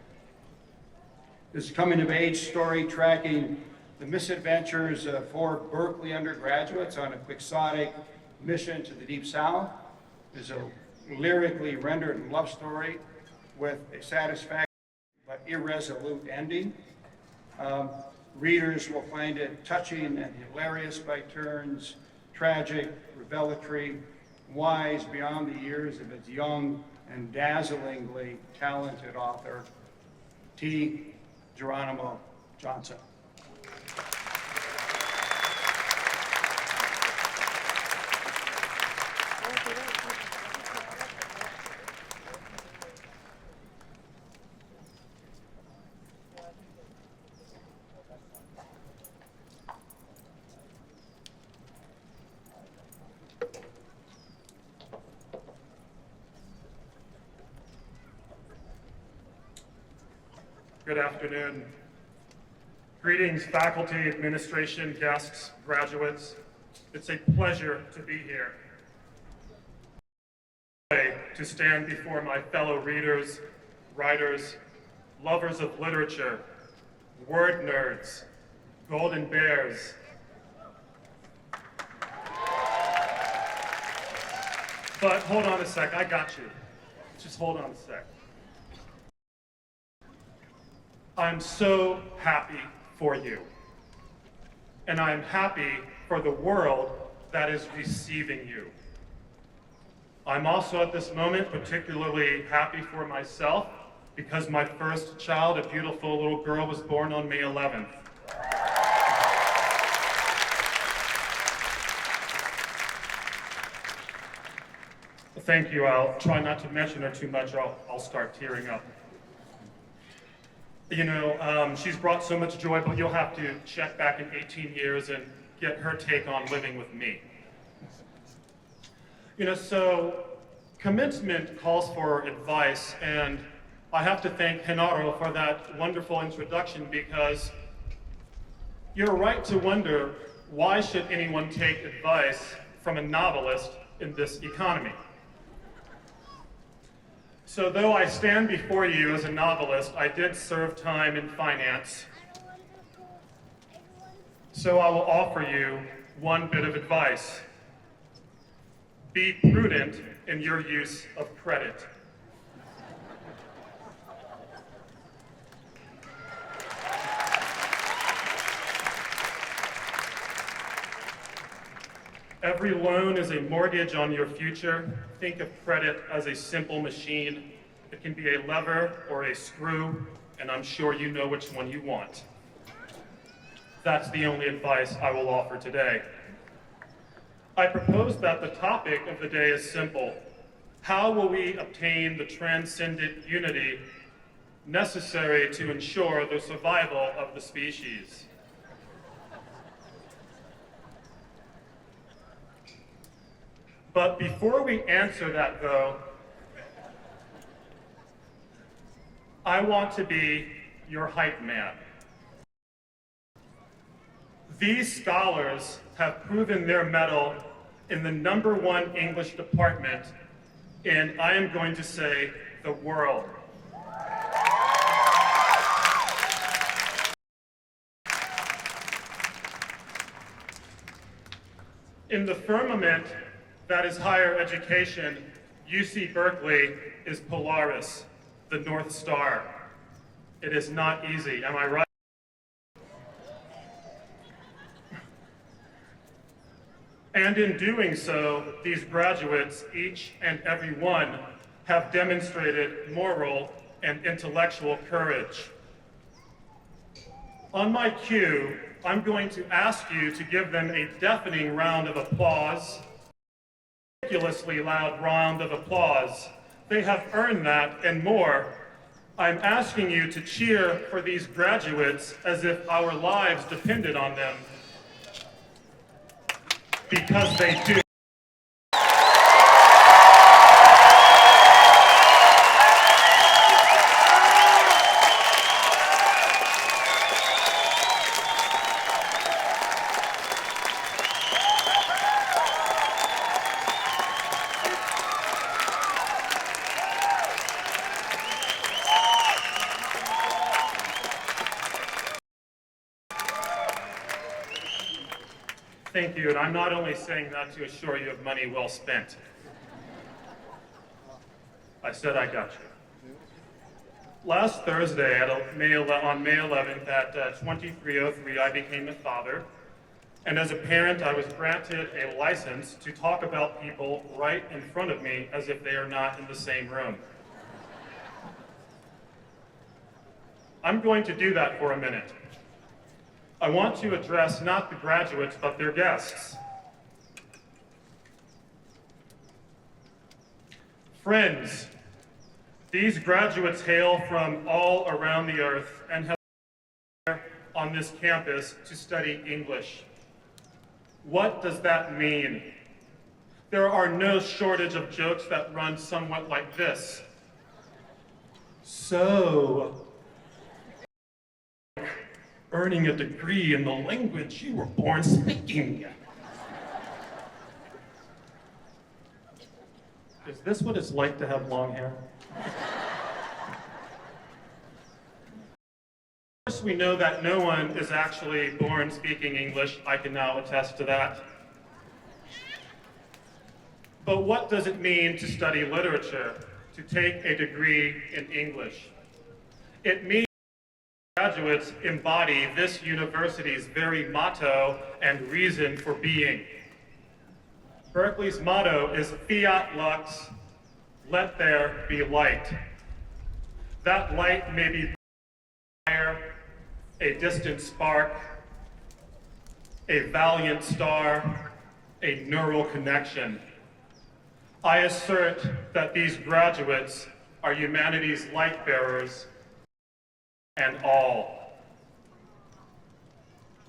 This is a coming-of-age story tracking the misadventures of 4 Berkeley undergraduates on a quixotic mission to the Deep South. It's a lyrically rendered love story with a satisfactory but irresolute ending. Readers will find it touching and hilarious by turns, tragic, revelatory, wise beyond the years of its young and dazzlingly talented author, T. Geronimo Johnson. Good afternoon. Greetings, faculty, administration, guests, graduates. It's a pleasure to be here. To stand before my fellow readers, writers, lovers of literature, word nerds, golden bears. But hold on a sec, I got you. Just hold on a sec. I'm so happy for you. And I'm happy for the world that is receiving you. I'm also at this moment particularly happy for myself because my first child, a beautiful little girl, was born on May 11th. Thank you. I'll try not to mention her too much or I'll start tearing up. You know, she's brought so much joy, but you'll have to check back in 18 years and get her take on living with me. You know, so commencement calls for advice, and I have to thank Genaro for that wonderful introduction because you're right to wonder, why should anyone take advice from a novelist in this economy? So though I stand before you as a novelist, I did serve time in finance. So I will offer you one bit of advice. Be prudent in your use of credit. Every loan is a mortgage on your future. Think of credit as a simple machine. It can be a lever or a screw, and I'm sure you know which one you want. That's the only advice I will offer today. I propose that the topic of the day is simple. How will we obtain the transcendent unity necessary to ensure the survival of the species? But before we answer that, though, I want to be your hype man. These scholars have proven their mettle in the #1 English department in, I am going to say, the world. In the firmament that is higher education, UC Berkeley is Polaris, the North Star. It is not easy, am I right? And in doing so, these graduates, each and every one, have demonstrated moral and intellectual courage. On my cue, I'm going to ask you to give them a deafening round of applause, ridiculously loud round of applause. They have earned that and more. I'm asking you to cheer for these graduates as if our lives depended on them, because they do. Thank you, and I'm not only saying that to assure you of money well spent. I said I got you. Last Thursday, on May 11th at 23:03, I became a father, and as a parent, I was granted a license to talk about people right in front of me as if they are not in the same room. I'm going to do that for a minute. I want to address not the graduates, but their guests. Friends, these graduates hail from all around the earth and have been here on this campus to study English. What does that mean? There are no shortage of jokes that run somewhat like this. So, earning a degree in the language you were born speaking. Is this what it's like to have long hair? Of course, we know that no one is actually born speaking English. I can now attest to that. But what does it mean to study literature, to take a degree in English? It means graduates embody this university's very motto and reason for being. Berkeley's motto is Fiat Lux, let there be light. That light may be fire, a distant spark, a valiant star, a neural connection. I assert that these graduates are humanity's light bearers and all.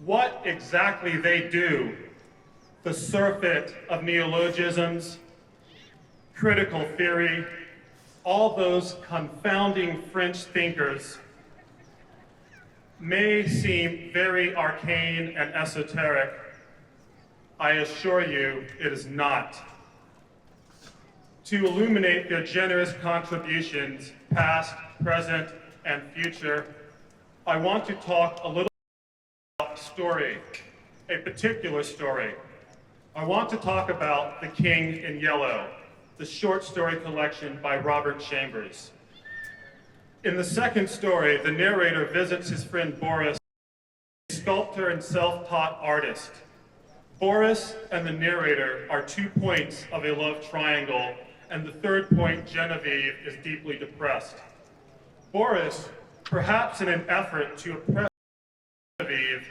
What exactly they do, the surfeit of neologisms, critical theory, all those confounding French thinkers, may seem very arcane and esoteric. I assure you it is not. To illuminate their generous contributions, past, present, and future, I want to talk a little about story, a particular story. I want to talk about The King in Yellow, the short story collection by Robert Chambers. In the second story, the narrator visits his friend Boris, a sculptor and self-taught artist. Boris and the narrator are 2 points of a love triangle, and the third point, Genevieve, is deeply depressed. Boris, perhaps in an effort to oppress Genevieve,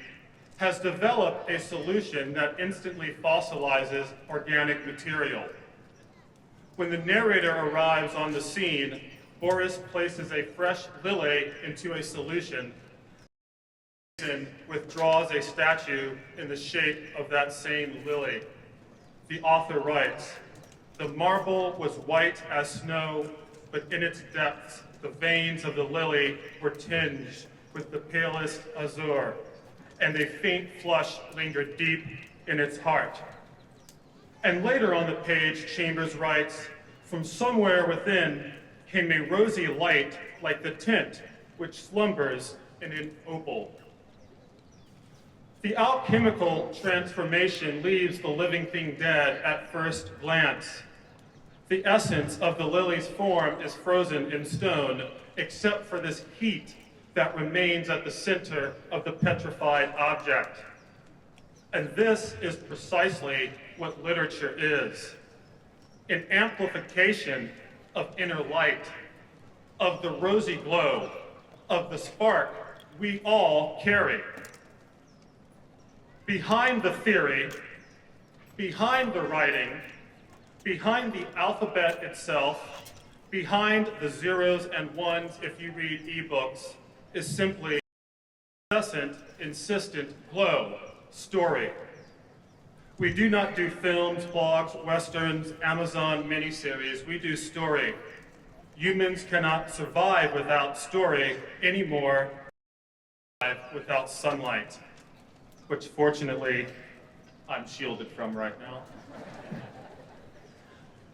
has developed a solution that instantly fossilizes organic material. When the narrator arrives on the scene, Boris places a fresh lily into a solution and withdraws a statue in the shape of that same lily. The author writes, "The marble was white as snow, but in its depths, the veins of the lily were tinged with the palest azure, and a faint flush lingered deep in its heart." And later on the page, Chambers writes, "From somewhere within came a rosy light like the tint which slumbers in an opal." The alchemical transformation leaves the living thing dead at first glance. The essence of the lily's form is frozen in stone, except for this heat that remains at the center of the petrified object. And this is precisely what literature is: an amplification of inner light, of the rosy glow, of the spark we all carry. Behind the theory, behind the writing, behind the alphabet itself, behind the zeros and ones if you read ebooks, is simply incessant, insistent glow, story. We do not do films, blogs, westerns, Amazon miniseries. We do story. Humans cannot survive without story anymore without sunlight, which fortunately I'm shielded from right now.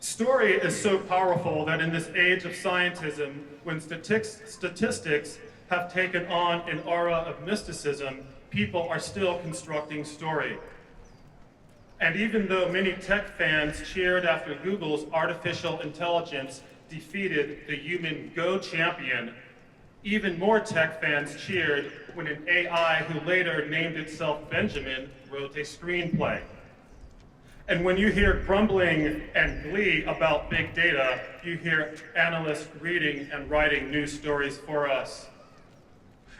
Story is so powerful that in this age of scientism, when statistics have taken on an aura of mysticism, people are still constructing story. And even though many tech fans cheered after Google's artificial intelligence defeated the human Go champion, even more tech fans cheered when an AI who later named itself Benjamin wrote a screenplay. And when you hear grumbling and glee about big data, you hear analysts reading and writing news stories for us.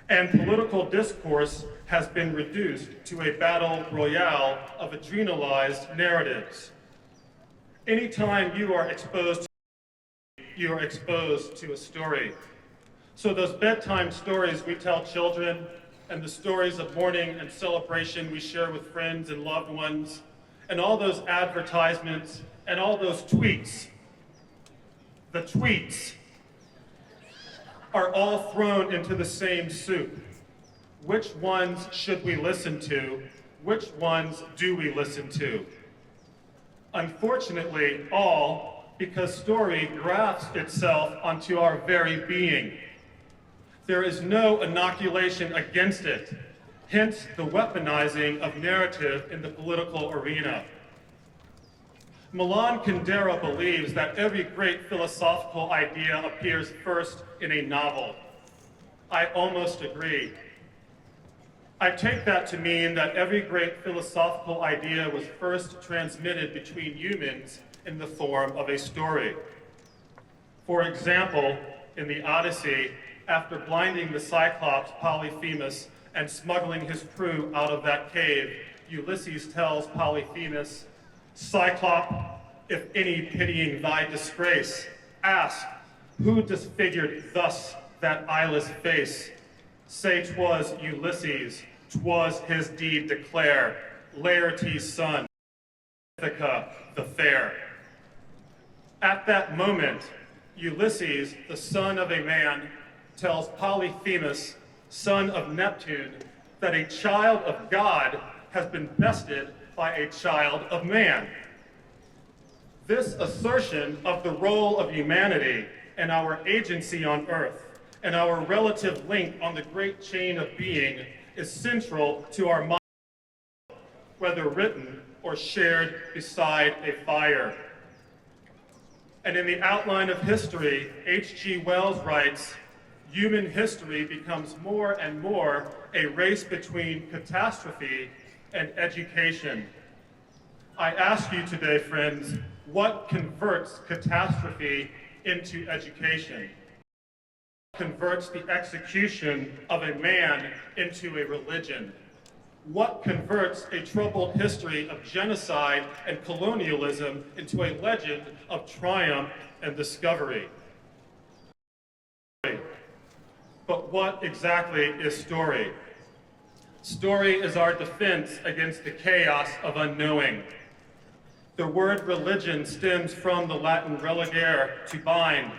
And political discourse has been reduced to a battle royale of adrenalized narratives. Anytime you are exposed to a story. So those bedtime stories we tell children, and the stories of mourning and celebration we share with friends and loved ones, and all those advertisements, and all those tweets, the tweets are all thrown into the same soup. Which ones should we listen to? Which ones do we listen to? Unfortunately, all, because story grafts itself onto our very being. There is no inoculation against it, hence the weaponizing of narrative in the political arena. Milan Kundera believes that every great philosophical idea appears first in a novel. I almost agree. I take that to mean that every great philosophical idea was first transmitted between humans in the form of a story. For example, in the Odyssey, after blinding the Cyclops Polyphemus and smuggling his crew out of that cave, Ulysses tells Polyphemus, "Cyclop, if any pitying thy disgrace, ask, who disfigured thus that eyeless face? Say 'twas Ulysses, 'twas his deed declare, Laertes' son, Ithaca the fair." At that moment, Ulysses, the son of a man, tells Polyphemus, son of Neptune, that a child of God has been bested by a child of man. This assertion of the role of humanity and our agency on earth and our relative link on the great chain of being is central to our model. whether written or shared beside a fire. And in the outline of history, H.G. Wells writes, human history becomes more and more a race between catastrophe and education. I ask you today, friends, what converts catastrophe into education? Converts the execution of a man into a religion? What converts a troubled history of genocide and colonialism into a legend of triumph and discovery? But what exactly is story? Story is our defense against the chaos of unknowing. The word religion stems from the Latin religare, to bind.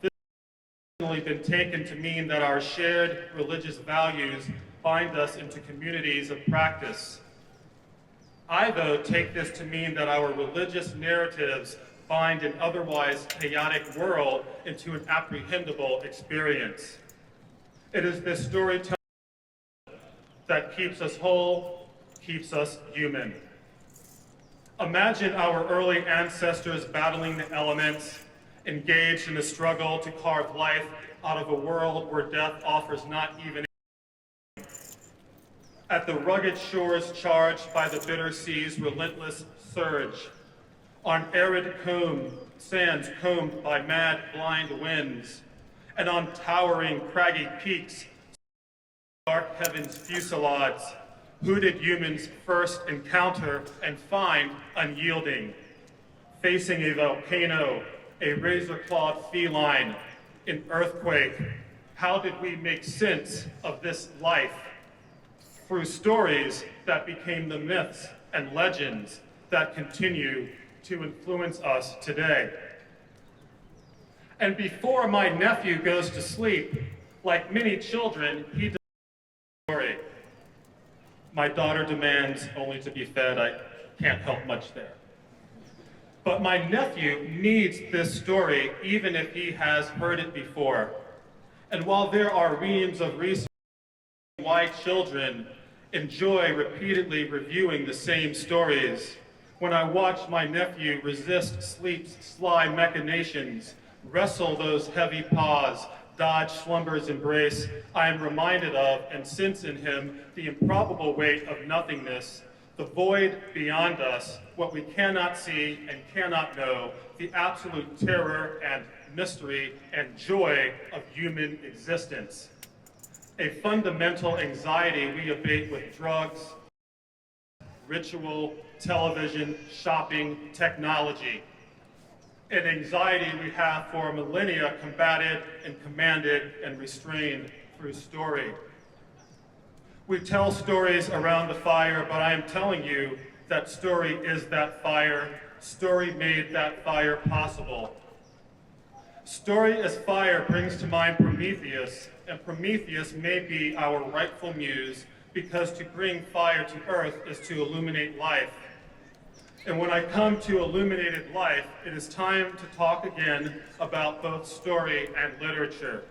This has originally been taken to mean that our shared religious values bind us into communities of practice. I, though, take this to mean that our religious narratives bind an otherwise chaotic world into an apprehendable experience. It is this storytelling that keeps us whole, keeps us human. Imagine our early ancestors battling the elements, engaged in a struggle to carve life out of a world where death offers not even at the rugged shores charged by the bitter sea's relentless surge, on arid sands combed by mad, blind winds, and on towering, craggy peaks, dark heaven's fusillades, who did humans first encounter and find unyielding? Facing a volcano, a razor-clawed feline, an earthquake, how did we make sense of this life? Through stories that became the myths and legends that continue to influence us today. And before my nephew goes to sleep, like many children, he does a story. My daughter demands only to be fed. I can't help much there. But my nephew needs this story even if he has heard it before. And while there are reams of research on why children enjoy repeatedly reviewing the same stories, when I watch my nephew resist sleep's sly machinations, wrestle those heavy paws, dodge slumber's embrace, I am reminded of and sense in him the improbable weight of nothingness, the void beyond us, what we cannot see and cannot know, the absolute terror and mystery and joy of human existence. A fundamental anxiety we abate with drugs, ritual, television, shopping, technology. An anxiety we have for millennia combated and commanded and restrained through story. We tell stories around the fire, but I am telling you that story is that fire. Story made that fire possible. Story as fire brings to mind Prometheus, and Prometheus may be our rightful muse because to bring fire to earth is to illuminate life. And when I come to illuminated life, it is time to talk again about both story and literature.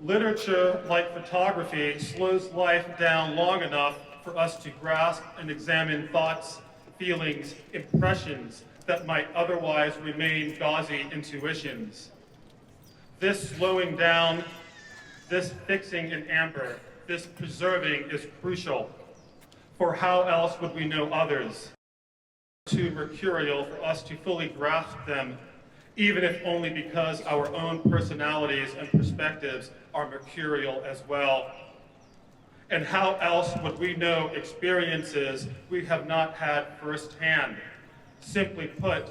Literature, like photography, slows life down long enough for us to grasp and examine thoughts, feelings, impressions that might otherwise remain gauzy intuitions. This slowing down, this fixing in amber, this preserving is crucial. For how else would we know others? Too mercurial for us to fully grasp them, even if only because our own personalities and perspectives are mercurial as well. And how else would we know experiences we have not had firsthand? Simply put,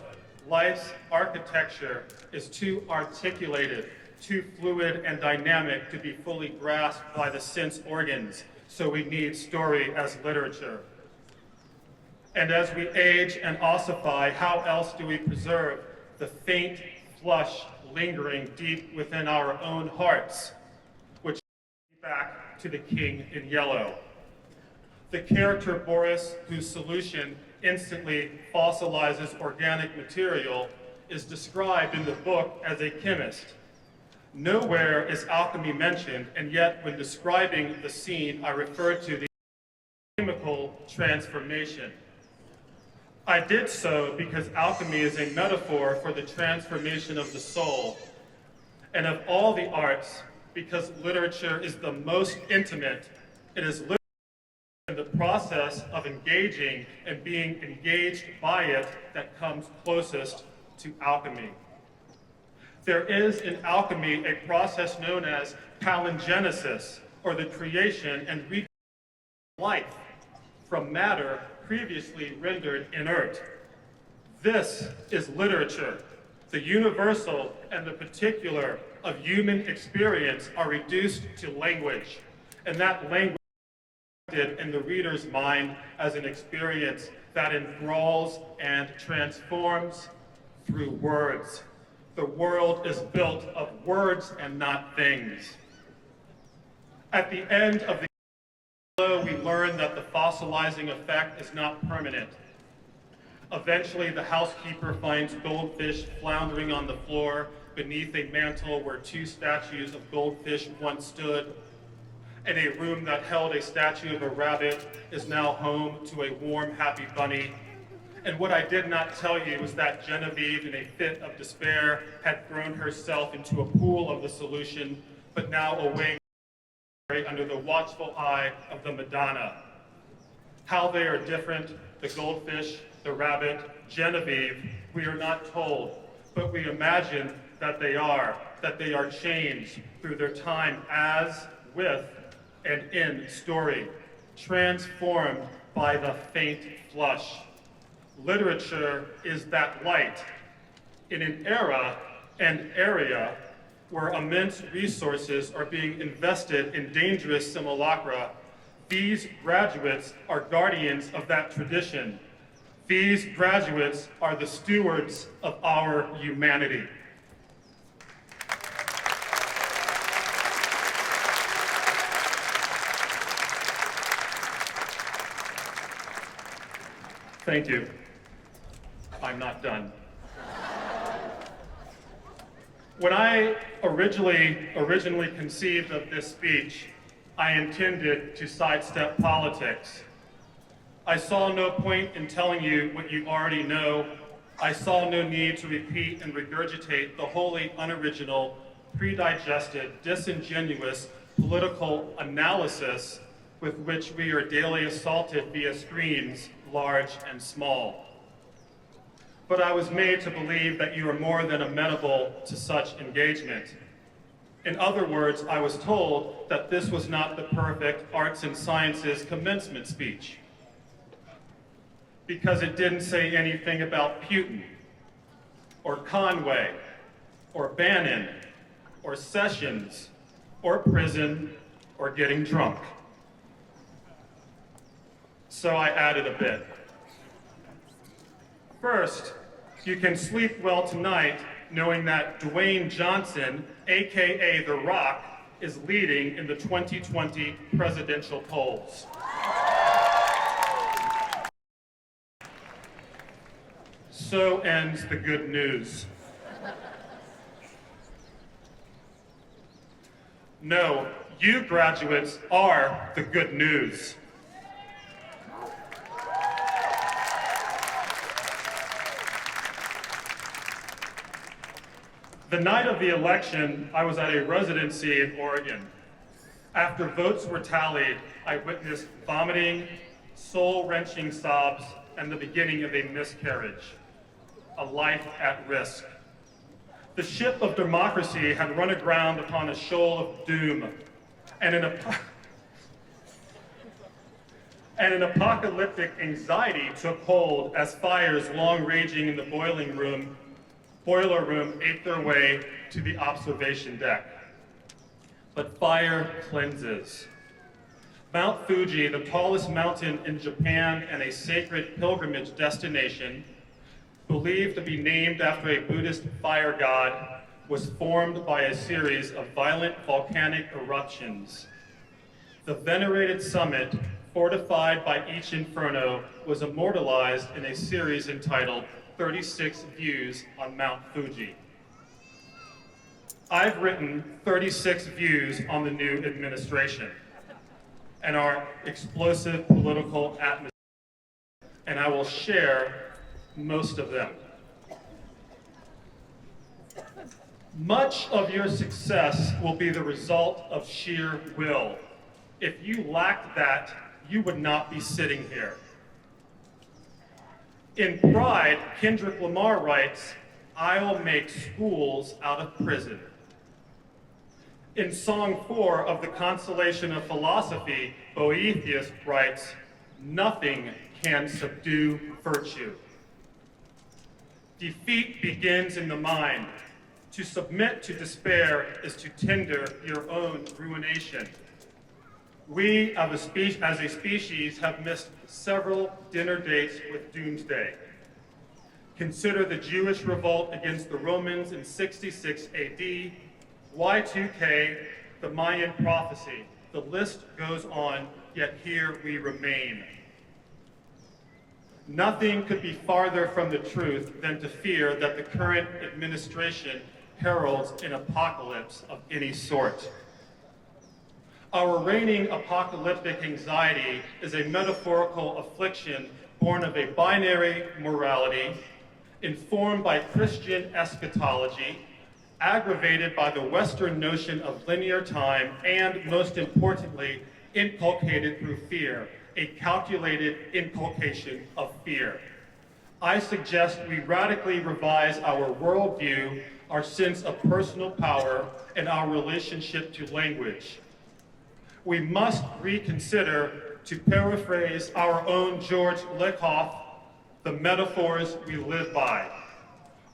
life's architecture is too articulated, too fluid and dynamic to be fully grasped by the sense organs, so we need story as literature. And as we age and ossify, how else do we preserve the faint flush lingering deep within our own hearts, which back to the king in yellow? The character Boris, whose solution instantly fossilizes organic material, is described in the book as a chemist. Nowhere is alchemy mentioned, and yet when describing the scene, I refer to the chemical transformation. I did so because alchemy is a metaphor for the transformation of the soul, and of all the arts, because literature is the most intimate, it is literally in the process of engaging and being engaged by it that comes closest to alchemy. There is in alchemy a process known as palingenesis, or the creation and recreation of life from matter previously rendered inert. This is literature. The universal and the particular of human experience are reduced to language, and that language is in the reader's mind as an experience that enthralls and transforms through words. The world is built of words and not things. At the end of the we learn that the fossilizing effect is not permanent. Eventually, the housekeeper finds goldfish floundering on the floor beneath a mantel where two statues of goldfish once stood, and a room that held a statue of a rabbit is now home to a warm, happy bunny. And what I did not tell you was that Genevieve, in a fit of despair, had thrown herself into a pool of the solution, but now away under the watchful eye of the Madonna. How they are different, the goldfish, the rabbit, Genevieve, we are not told, but we imagine that they are changed through their time as, with, and in story, transformed by the faint flush. Literature is that light in an era and area where immense resources are being invested in dangerous simulacra. These graduates are guardians of that tradition. These graduates are the stewards of our humanity. Thank you. I'm not done. When I originally conceived of this speech, I intended to sidestep politics. I saw no point in telling you what you already know. I saw no need to repeat and regurgitate the wholly unoriginal, predigested, disingenuous political analysis with which we are daily assaulted via screens, large and small. But I was made to believe that you are more than amenable to such engagement. In other words, I was told that this was not the perfect arts and sciences commencement speech, because it didn't say anything about Putin, or Conway, or Bannon, or Sessions, or prison, or getting drunk. So I added a bit. First, you can sleep well tonight knowing that Dwayne Johnson, AKA The Rock, is leading in the 2020 presidential polls. So ends the good news. No, you graduates are the good news. The night of the election, I was at a residency in Oregon. After votes were tallied, I witnessed vomiting, soul-wrenching sobs, and the beginning of a miscarriage, a life at risk. The ship of democracy had run aground upon a shoal of doom, and an apocalyptic anxiety took hold as fires long raging in the boiler room ate their way to the observation deck. But fire cleanses. Mount Fuji, the tallest mountain in Japan and a sacred pilgrimage destination, believed to be named after a Buddhist fire god, was formed by a series of violent volcanic eruptions. The venerated summit, fortified by each inferno, was immortalized in a series entitled 36 Views on Mount Fuji. I've written 36 views on the new administration and our explosive political atmosphere. and I will share most of them. Much of your success will be the result of sheer will. If you lacked that, you would not be sitting here. In Pride, Kendrick Lamar writes, "I'll make schools out of prison." In Song 4 of the Consolation of Philosophy, Boethius writes, "Nothing can subdue virtue." Defeat begins in the mind. To submit to despair is to tender your own ruination. We, as a species, have missed several dinner dates with doomsday. Consider the Jewish revolt against the Romans in 66 AD, Y2K, the Mayan prophecy. The list goes on, yet here we remain. Nothing could be farther from the truth than to fear that the current administration heralds an apocalypse of any sort. Our reigning apocalyptic anxiety is a metaphorical affliction born of a binary morality, informed by Christian eschatology, aggravated by the Western notion of linear time, and most importantly, inculcated through fear, a calculated inculcation of fear. I suggest we radically revise our worldview, our sense of personal power, and our relationship to language. We must reconsider, to paraphrase our own George Lakoff, the metaphors we live by.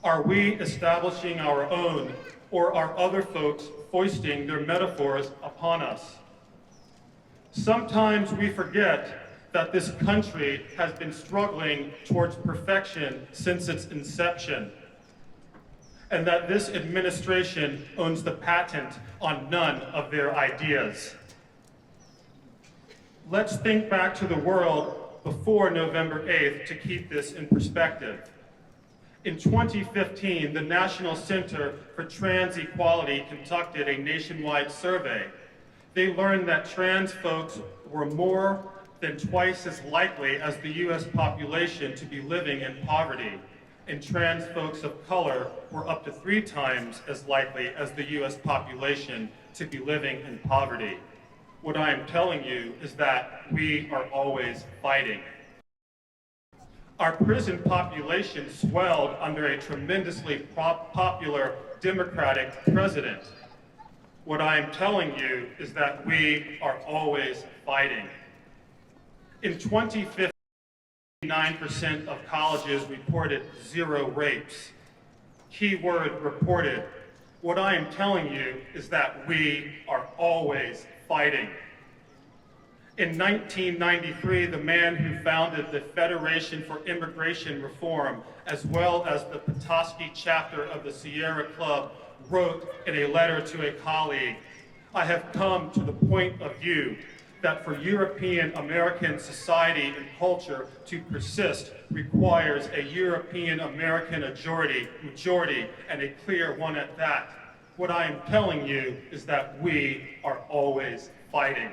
Are we establishing our own, or are other folks foisting their metaphors upon us? Sometimes we forget that this country has been struggling towards perfection since its inception, and that this administration owns the patent on none of their ideas. Let's think back to the world before November 8th to keep this in perspective. In 2015, the National Center for Trans Equality conducted a nationwide survey. They learned that trans folks were more than twice as likely as the US population to be living in poverty, and trans folks of color were up to 3 times as likely as the US population to be living in poverty. What I am telling you is that we are always fighting. Our prison population swelled under a tremendously popular Democratic president. What I am telling you is that we are always fighting. In 2015, 9% of colleges reported 0 rapes. Keyword reported. What I am telling you is that we are always fighting. In 1993, the man who founded the Federation for Immigration Reform, as well as the Petoskey chapter of the Sierra Club, wrote in a letter to a colleague, "I have come to the point of view that for European American society and culture to persist requires a European American majority, and a clear one at that. What I am telling you is that we are always fighting."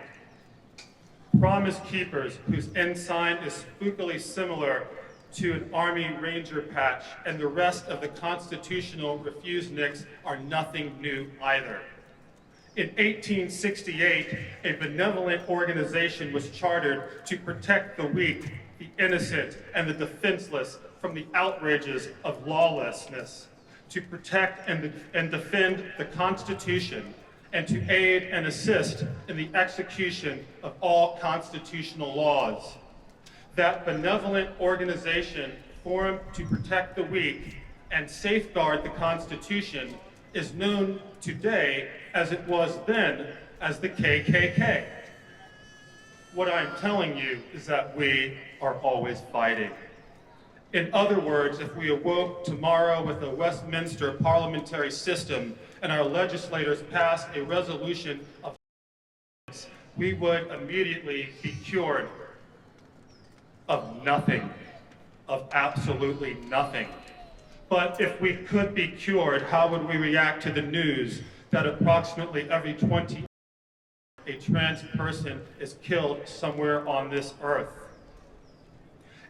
Promise Keepers, whose ensign is spookily similar to an Army Ranger patch, and the rest of the constitutional refuseniks are nothing new either. In 1868, a benevolent organization was chartered to protect the weak, the innocent, and the defenseless from the outrages of lawlessness, to protect and defend the Constitution, and to aid and assist in the execution of all constitutional laws. That benevolent organization formed to protect the weak and safeguard the Constitution is known today as it was then as the KKK. What I'm telling you is that we are always fighting. In other words, if we awoke tomorrow with a Westminster parliamentary system and our legislators passed a resolution of we would immediately be cured of nothing, of absolutely nothing. But if we could be cured, how would we react to the news that approximately every 20 a trans person is killed somewhere on this earth?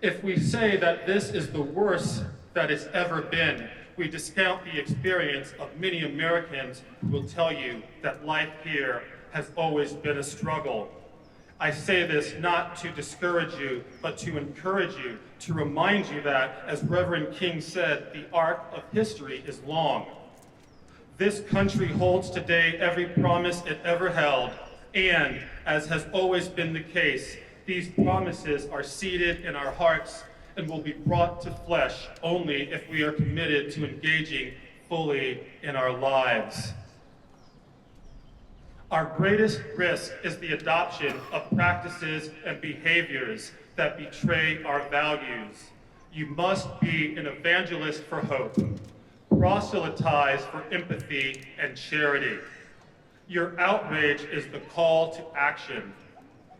If we say that this is the worst that it's ever been, we discount the experience of many Americans who will tell you that life here has always been a struggle. I say this not to discourage you, but to encourage you, to remind you that, as Reverend King said, the arc of history is long. This country holds today every promise it ever held, and, as has always been the case, these promises are seated in our hearts and will be brought to flesh only if we are committed to engaging fully in our lives. Our greatest risk is the adoption of practices and behaviors that betray our values. You must be an evangelist for hope, proselytize for empathy and charity. Your outrage is the call to action.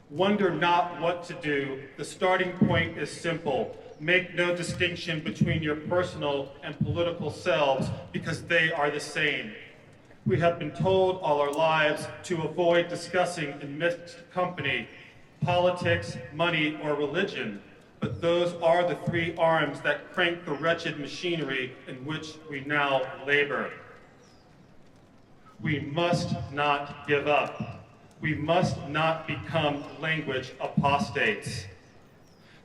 Wonder not what to do. The starting point is simple. Make no distinction between your personal and political selves, because they are the same. We have been told all our lives to avoid discussing in mixed company politics, money, or religion, but those are the three arms that crank the wretched machinery in which we now labor. We must not give up. We must not become language apostates.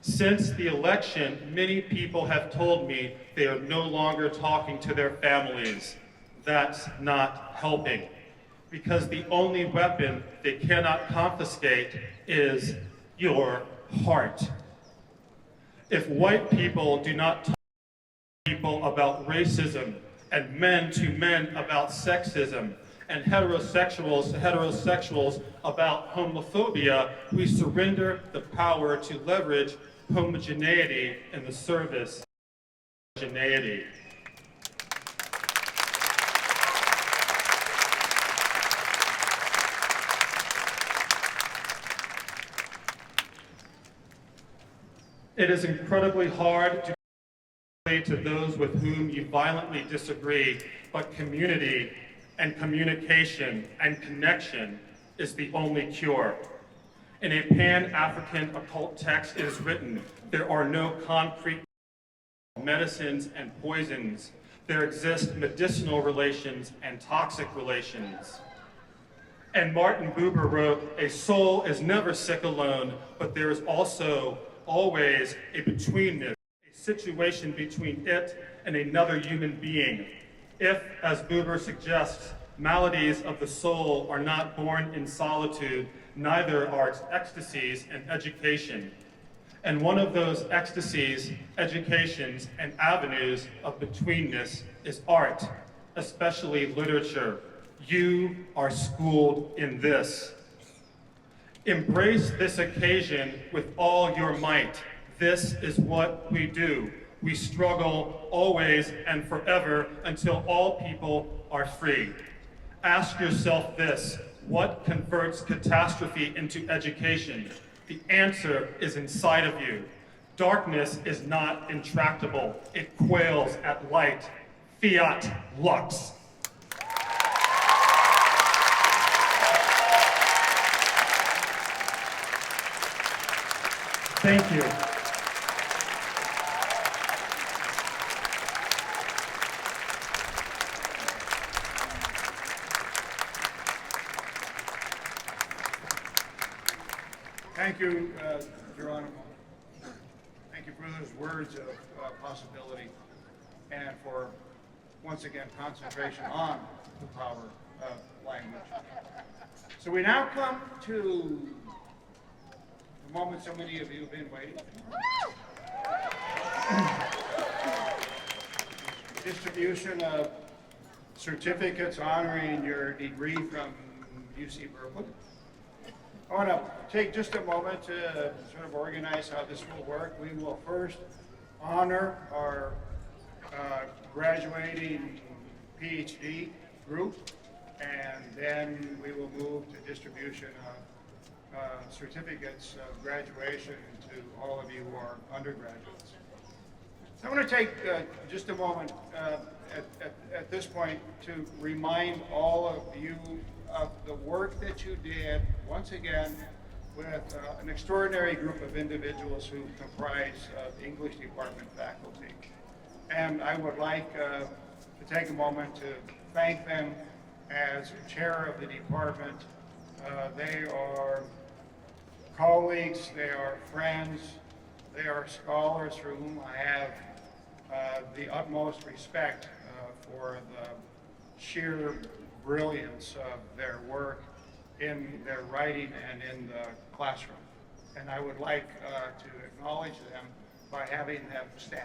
Since the election, many people have told me they are no longer talking to their families. That's not helping, because the only weapon they cannot confiscate is your heart. If white people do not talk to people about racism, and men to men about sexism, and heterosexuals to heterosexuals about homophobia, we surrender the power to leverage homogeneity in the service of homogeneity. It is incredibly hard to relate to those with whom you violently disagree, but community and communication and connection is the only cure. In a Pan-African occult text it is written, there are no concrete medicines and poisons. There exist medicinal relations and toxic relations. And Martin Buber wrote, a soul is never sick alone, but there is also always a betweenness, a situation between it and another human being. If, as Buber suggests, maladies of the soul are not born in solitude, neither are its ecstasies and education. And one of those ecstasies, educations, and avenues of betweenness is art, especially literature. You are schooled in this. Embrace this occasion with all your might. This is what we do. We struggle always and forever until all people are free. Ask yourself this: what converts catastrophe into education? The answer is inside of you. Darkness is not intractable. It quails at light. Fiat lux. Thank you. Thank you, Geronimo. Thank you for those words of possibility and for, once again, concentration on the power of language. So we now come to the moment so many of you have been waiting for. Distribution of certificates honoring your degree from UC Berkeley. I want to take just a moment to sort of organize how this will work. We will first honor our graduating PhD group, and then we will move to distribution of certificates of graduation to all of you who are undergraduates. I want to take just a moment at this point to remind all of you of the work that you did, once again, with an extraordinary group of individuals who comprise the English department faculty. And I would like to take a moment to thank them as chair of the department. They are colleagues, they are friends, they are scholars for whom I have the utmost respect for the sheer brilliance of their work in their writing and in the classroom. And I would like to acknowledge them by having them stand.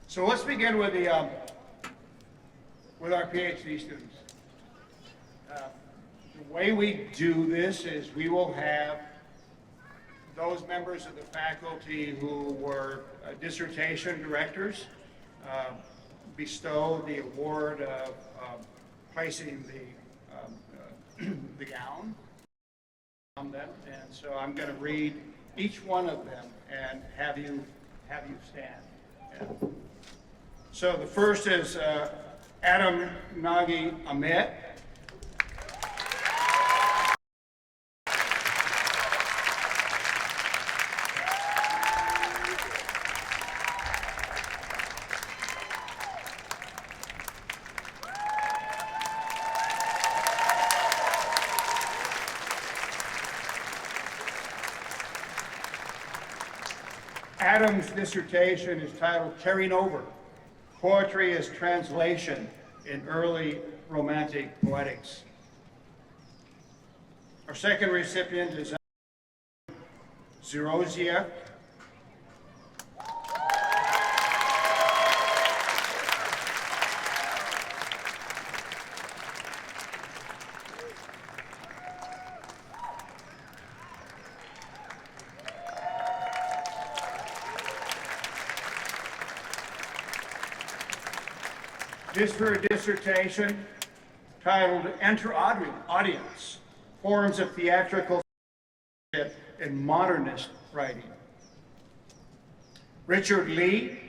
So let's begin with our PhD students. The way we do this is we will have those members of the faculty who were dissertation directors bestow the award of placing the gown on them. And so I'm going to read each one of them and have you stand. And so the first is Adam Nagi Ahmed. Adam's dissertation is titled Carrying Over, Poetry as Translation in Early Romantic Poetics. Our second recipient is Bircea. This for a dissertation titled Enter Audience, Forms of Theatrical in Modernist Writing. Richard Lee.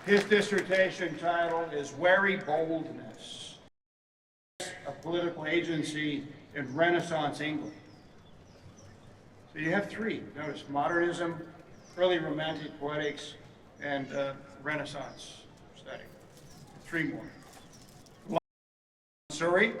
His dissertation title is Wary Boldness, a Political Agency in Renaissance England. So you have three. Notice modernism, early romantic poetics, and Renaissance study. Three more. Surrey.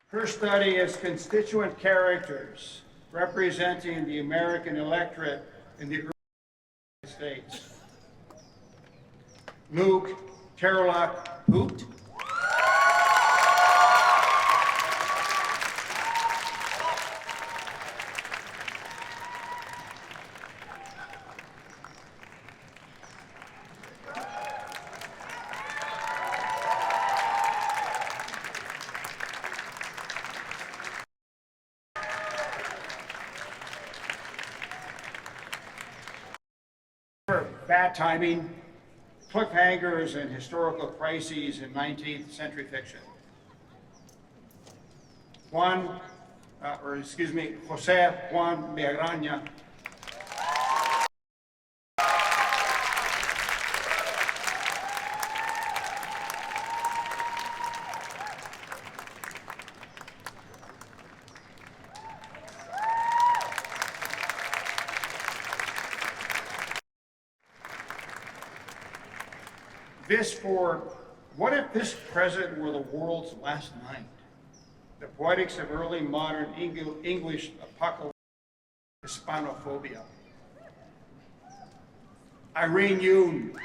Her study is constituent characters representing the American electorate in the early United States. Luke Terlock Hoot. Bad timing, cliffhangers, and historical crises in 19th century fiction. Jose Juan Meagan. This for, what if this present were the world's last night? The poetics of early modern English apocalyptic Hispanophobia. Irene Yoon.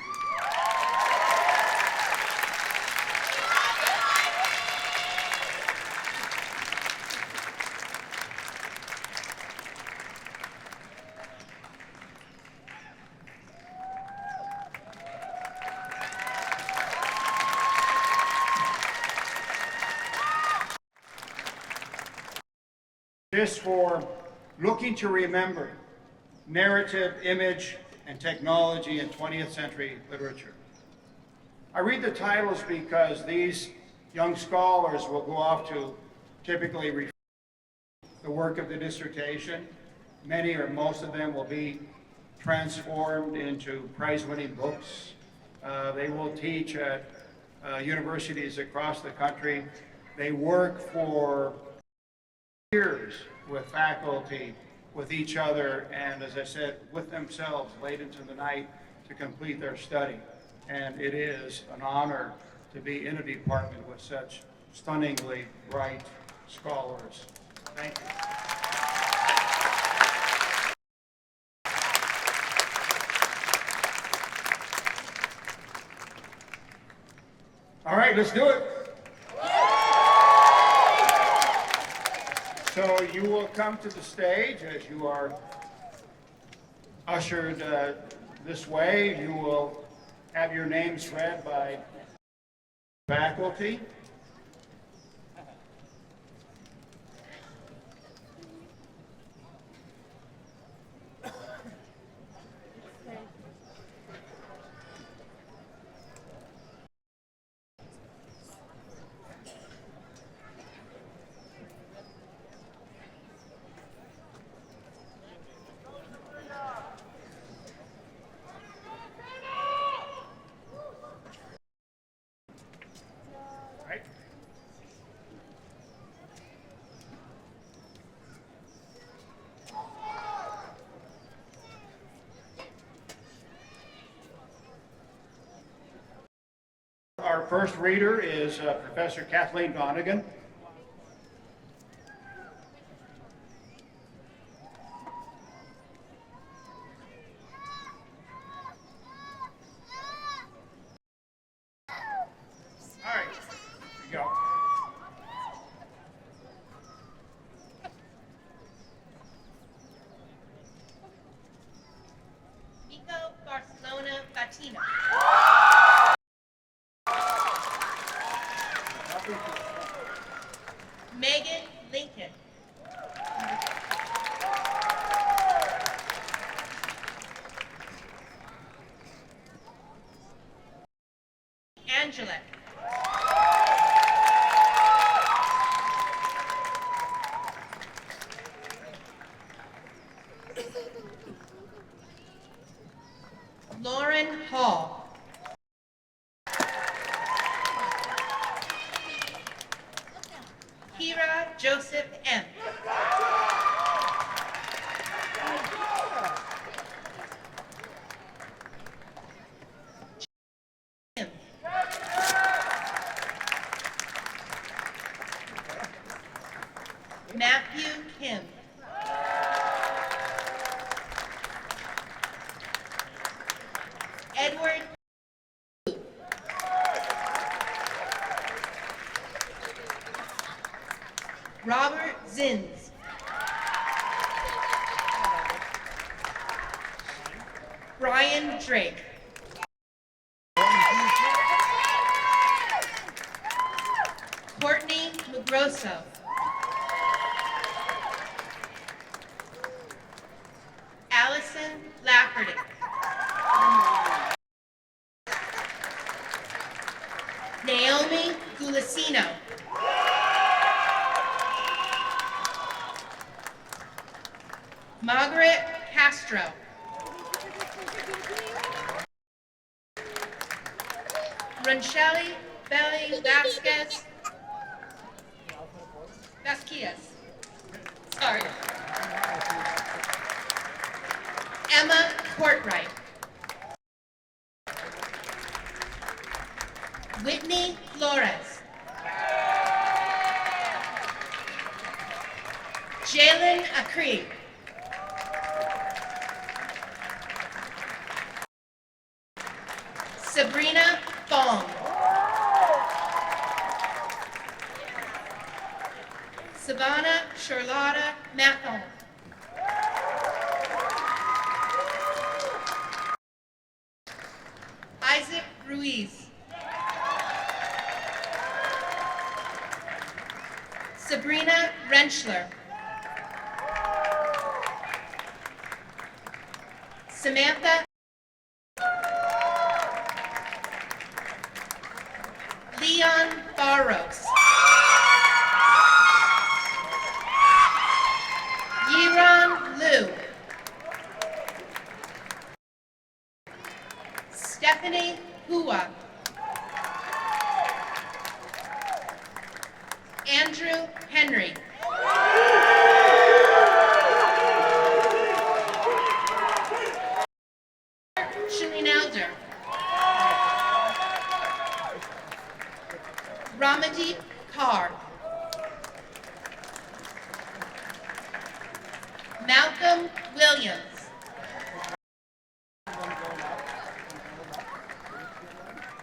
This for looking to remember narrative, image, and technology in 20th century literature. I read the titles because these young scholars will go off to typically refer the work of the dissertation. Many or most of them will be transformed into prize-winning books. They will teach at universities across the country. They work for years with faculty, with each other, and as I said, with themselves late into the night to complete their study. And it is an honor to be in a department with such stunningly bright scholars. Thank you. All right, let's do it. So you will come to the stage as you are ushered this way. You will have your names read by faculty. Our first reader is Professor Kathleen Donegan. All right, here we go. Nico Barcelona Batina. Meagan Lincoln. Angela. Lauren Hall. Kira Joseph M. Kim. Matthew Kim. Edward Robert Zins. Brian Drake. Courtney Mugroso. Allison Lafferty. Naomi Gulasino. Margaret Castro. Rancheli Belly Vasquez. Vasquez. Sorry. Emma Courtright. Whitney Flores. Jalen Acree. Fong. Savannah Charlotta Mathon. Isaac Ruiz. Sabrina Rentschler. Samantha. Leon Barros. Yiran Liu. Stephanie Hua. Andrew Henry. Shinalder. Ramadeep Kaur. Malcolm Williams.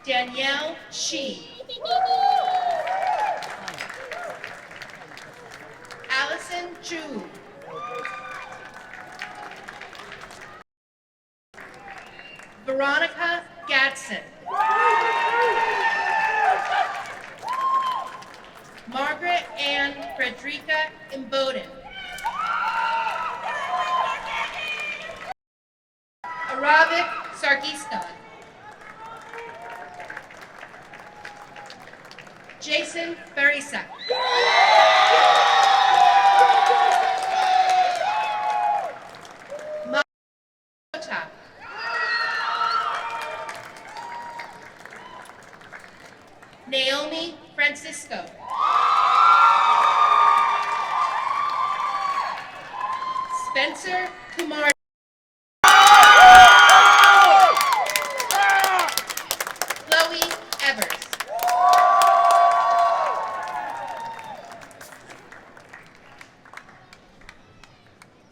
Danielle Shi. Allison Chu. Veronica Gadsden. Margaret Ann Frederica Imboden. Aravik Sargistan. Jason Bercea. Mata. Naomi Francisco. Spencer Kumar. Chloe Evers.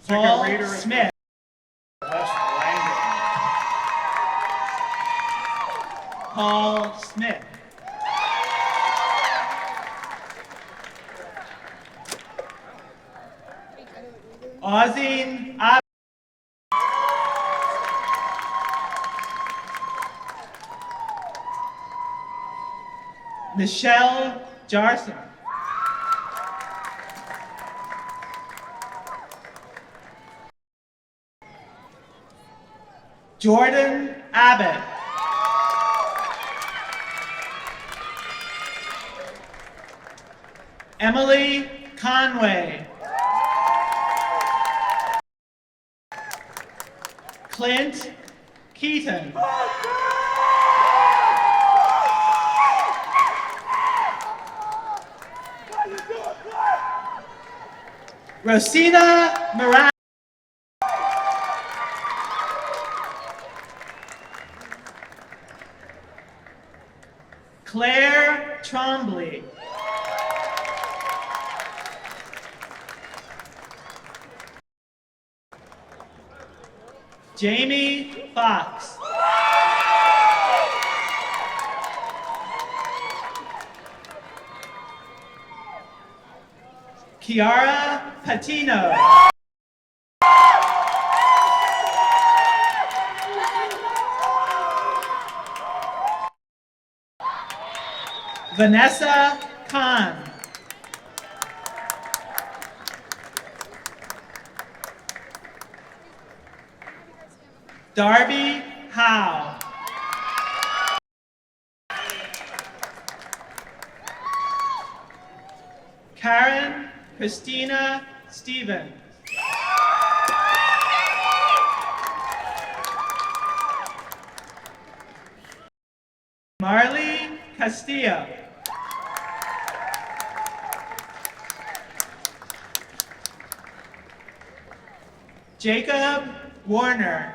Second reader is Smith. Les Langdon. Paul Smith. Auzeen Abdi. Michelle Jarson. Jordan Abbott. Emily Conway. Clint Keaton. Rosina Moran. Claire Trombley. Jamie Fox. Kiara Patino. Vanessa Khan. Darby Howe. Karen Christina Stevens. Marley Castillo. Jacob Warner.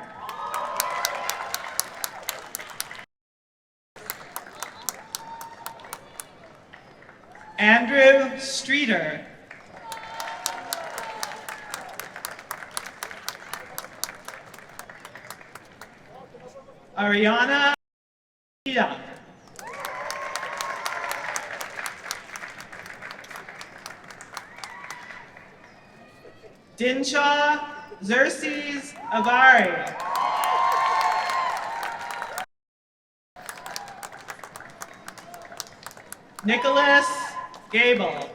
Andrew Streeter. Ariana Ida. Dinshaw Xerxes Avari. Nicholas Gable.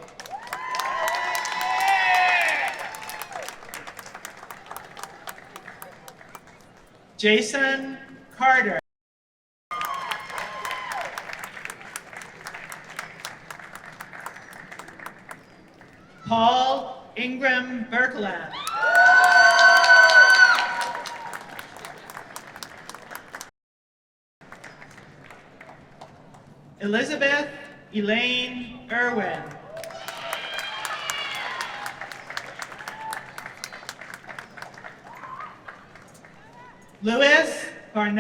Jason Carter. Paul Ingram Berkeley. Elizabeth Elaine Irwin. Louis Barnett.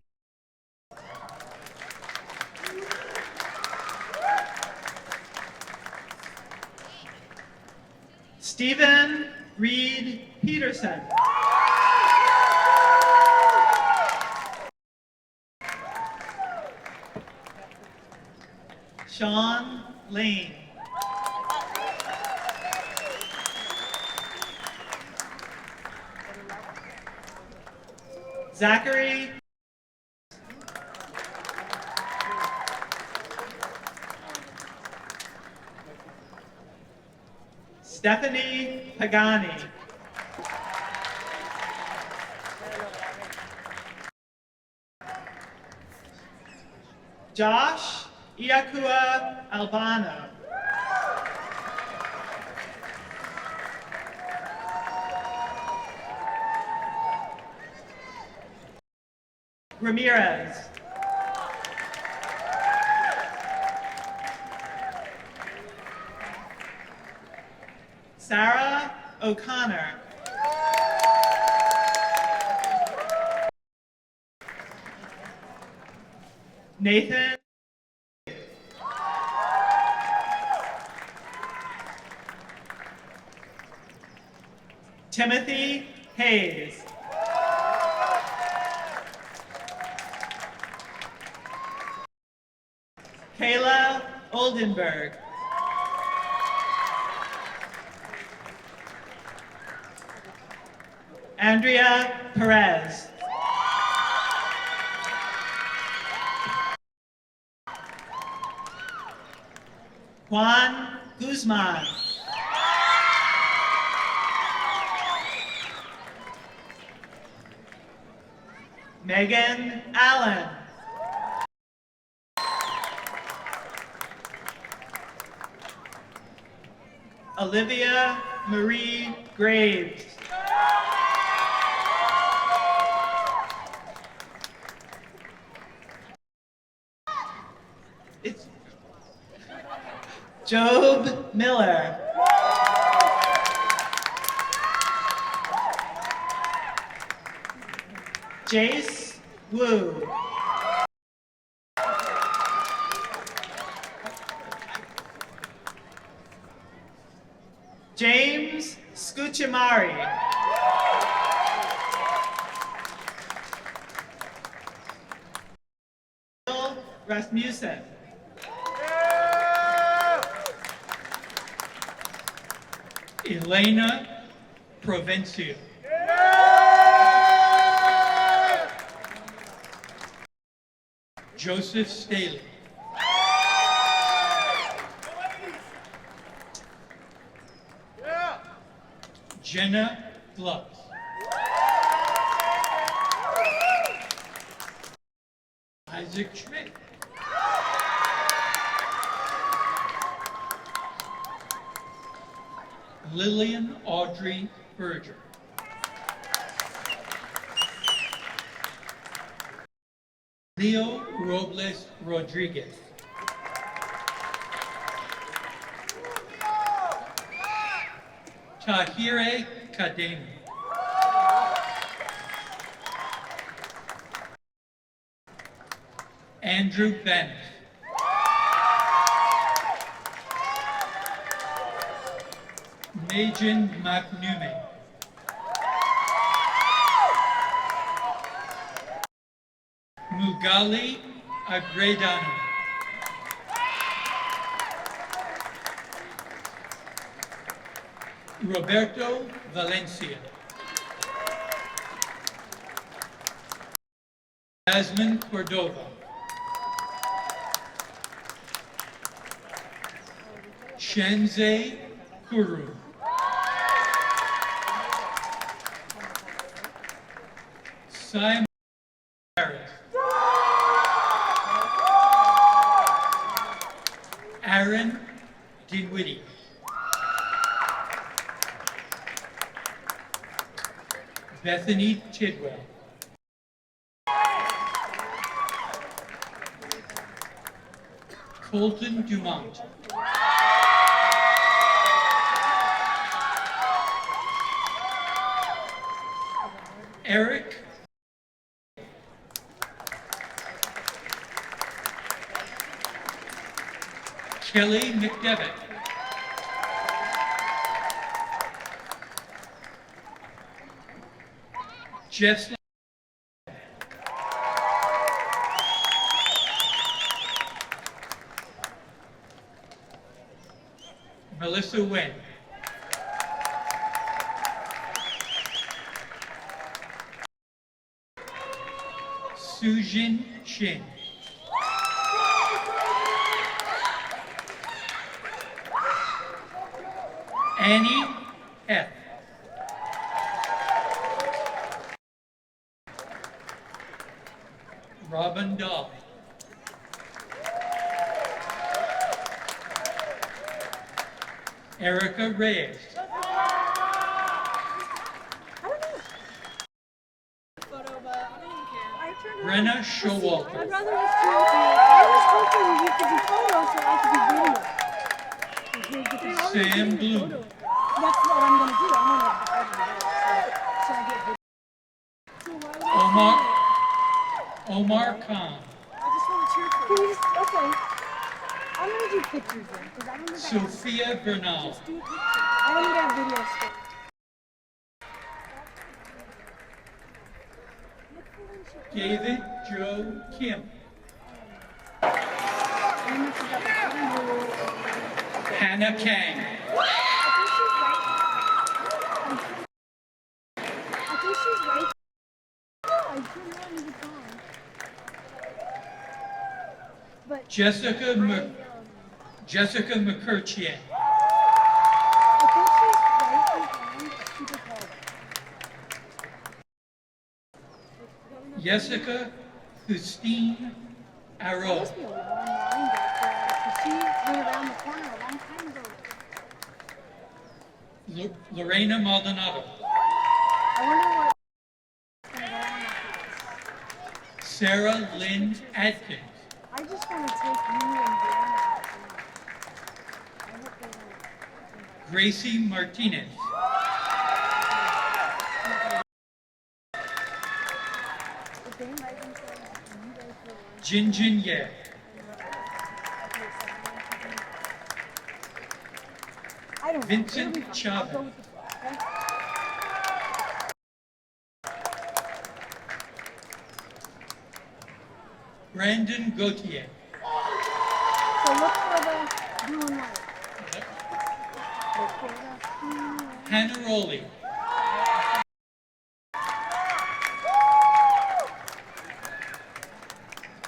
Stephen Reed Peterson. Sean Lane. Zachary Stephanie Pagani. Josh Iakua Albano. Ramirez. Sarah O'Connor. Nathan. Timothy Hayes. Kayla Oldenburg. Andrea Perez. Juan Guzman. Meagan Allen. Olivia Marie Graves. It's Job Miller. Jace Wu. James Scucimari. Rasmussen. Elena Provencio. Joseph Staley. Jenna Gloves. Isaac Schmidt. Lillian Audrey Berger. Leo Robles Rodriguez. Tahire Kademi. Andrew Bennett. Meagan McNewman. Mugali Agredano. Roberto Valencia. Jasmine Cordova. Shenze Kuru. Simon Harris. Aaron Dinwiddie. Bethany Tidwell. Colton Dumont. Eric Kelly McDevitt. Jess Melissa Wen. Sujin Shin. Annie F. Robin Dahl. Erica Reyes. Brenna Showalter. I'd rather just do it. I was hoping you could do photos so I could do video. Sam Bloom. That's what I'm going to do. I'm going to so I get video. Omar Khan. I just want to cheer for you. Can you just, okay. I'm going to do pictures then, because I don't think Sophia Bernal. just do pictures. I don't need to have video still. David Joe Kim. Hannah Kang. I think she's right. I don't know the time. But Jessica McCurcheon. I think she's right behind Super Bowl. Jessica Christine There Arrow. must be a long line back there, because she went around the corner a long time ago. Lorena Maldonado. I wonder what's going to go on after this. Sarah Lynn Adkins. I just want to take you and Brianna out to lunch. I hope they don't. Gracie Martinez. If they invite themselves and you guys for lunch, Jinjin Ye. I don't know. Vincent It'll be fun. I'll Chavez. go with the flow, okay? Brandon Gauthier. So look for the blue and white. Look for the blue and white. Hannah Rowley.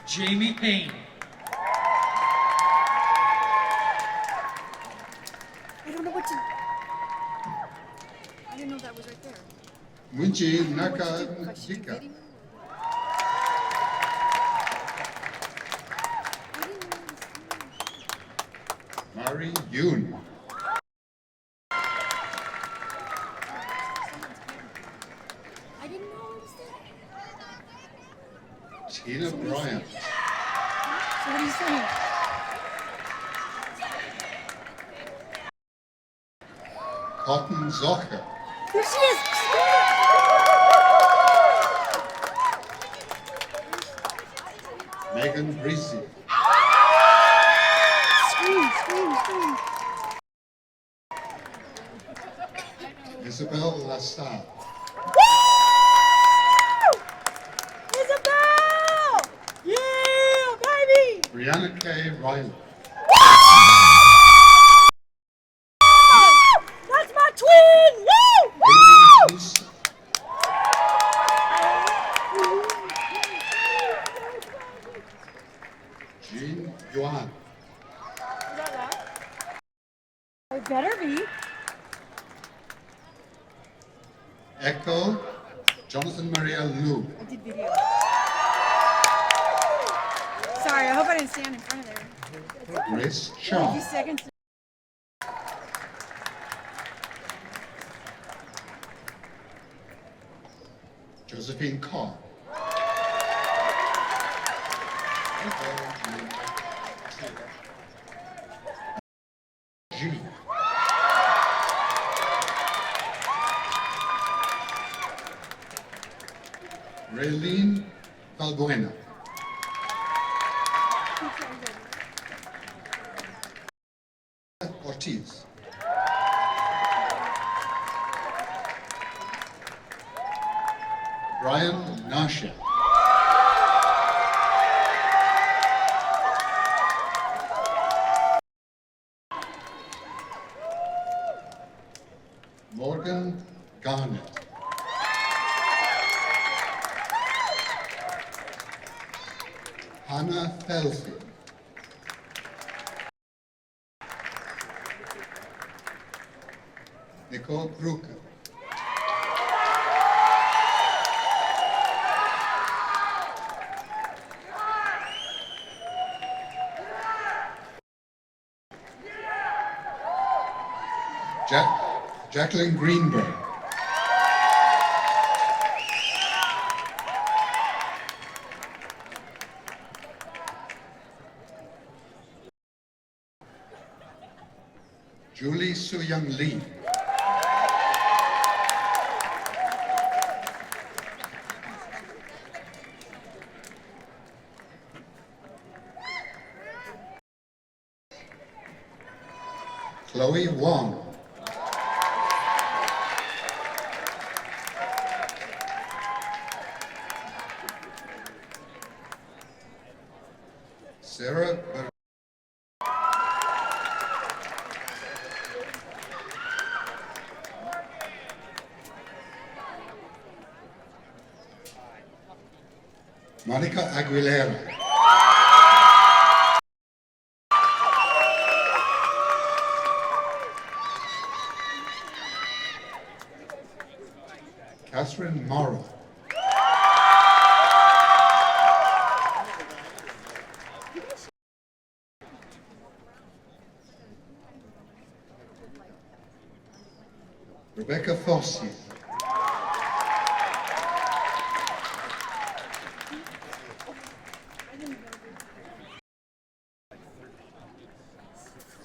Jamie Payne. I don't know what to. I didn't know that was right there. Munchi Naka If I should do Jika. video or what? I didn't know this. Mari Yoon. I didn't know it was there. Tina Bryant. So what are you saying? Cotton Zocher. There she is! Meagan Bircea. Scream. Isabel Lassalle. Isabel! Yeah, baby! Brianna K. Riley. That's my twin! better be. Echo Jonathan Maria Liu. I did video. Sorry, I hope I didn't stand in front of there. Grace A few Shaw. seconds. Josephine Carr. G. Raylene Valbuena. Ortiz. Brian Nasha. Morgan Garnett. Hannah Felfi. Nicole Brooker. Jacqueline Greenberg. Julie Soo-Young Lee. Chloe Wong. Sarah Monica Aguilera. Catherine Morrow. Rebecca Fossey.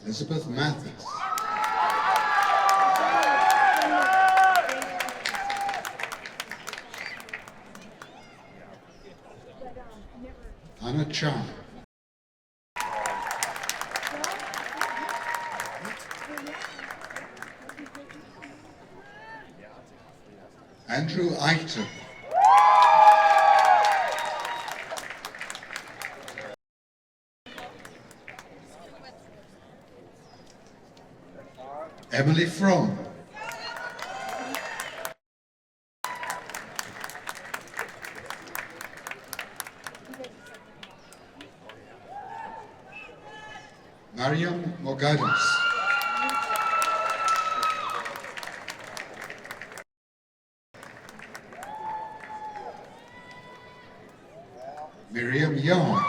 Elizabeth Mathis. Anna Chan. Andrew Eichton. Emily Fromm. Mariam Mogadis. Miriam Yard.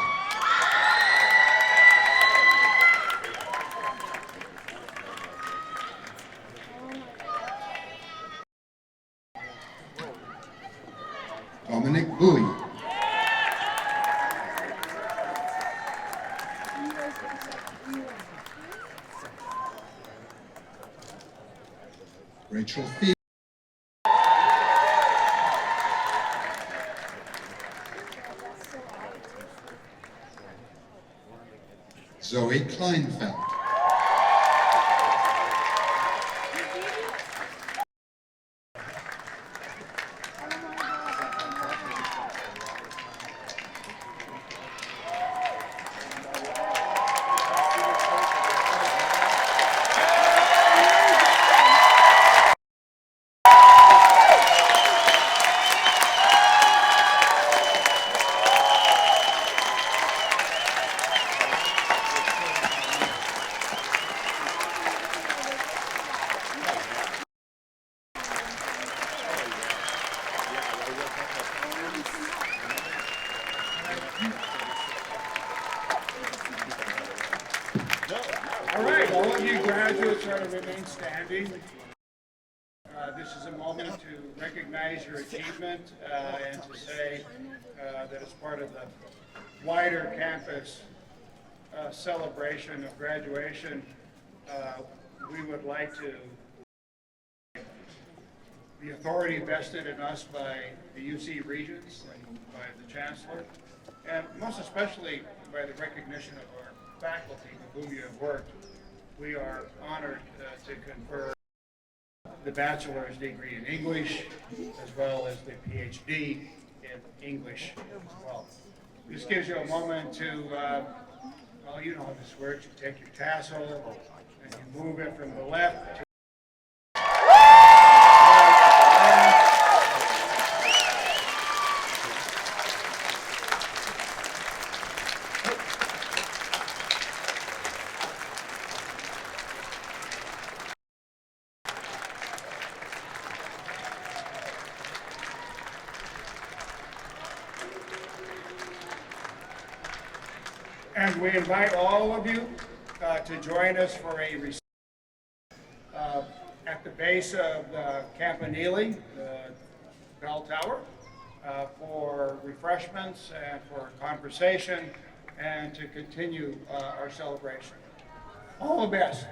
Dominic Bowie. Rachel Field. Zoe Kleinfeld. of you graduates are to remain standing. This is a moment to recognize your achievement and to say that as part of the wider campus celebration of graduation, we would like to the authority vested in us by the UC Regents and by the Chancellor, and most especially by the recognition of our faculty with whom you have worked. We are honored to confer the bachelor's degree in English as well as the PhD in English as well. This gives you a moment to, well, you know how this works. You take your tassel and you move it from the left to and we invite all of you to join us for a reception at the base of the Campanile, the bell tower, for refreshments and for conversation and to continue our celebration. All the best.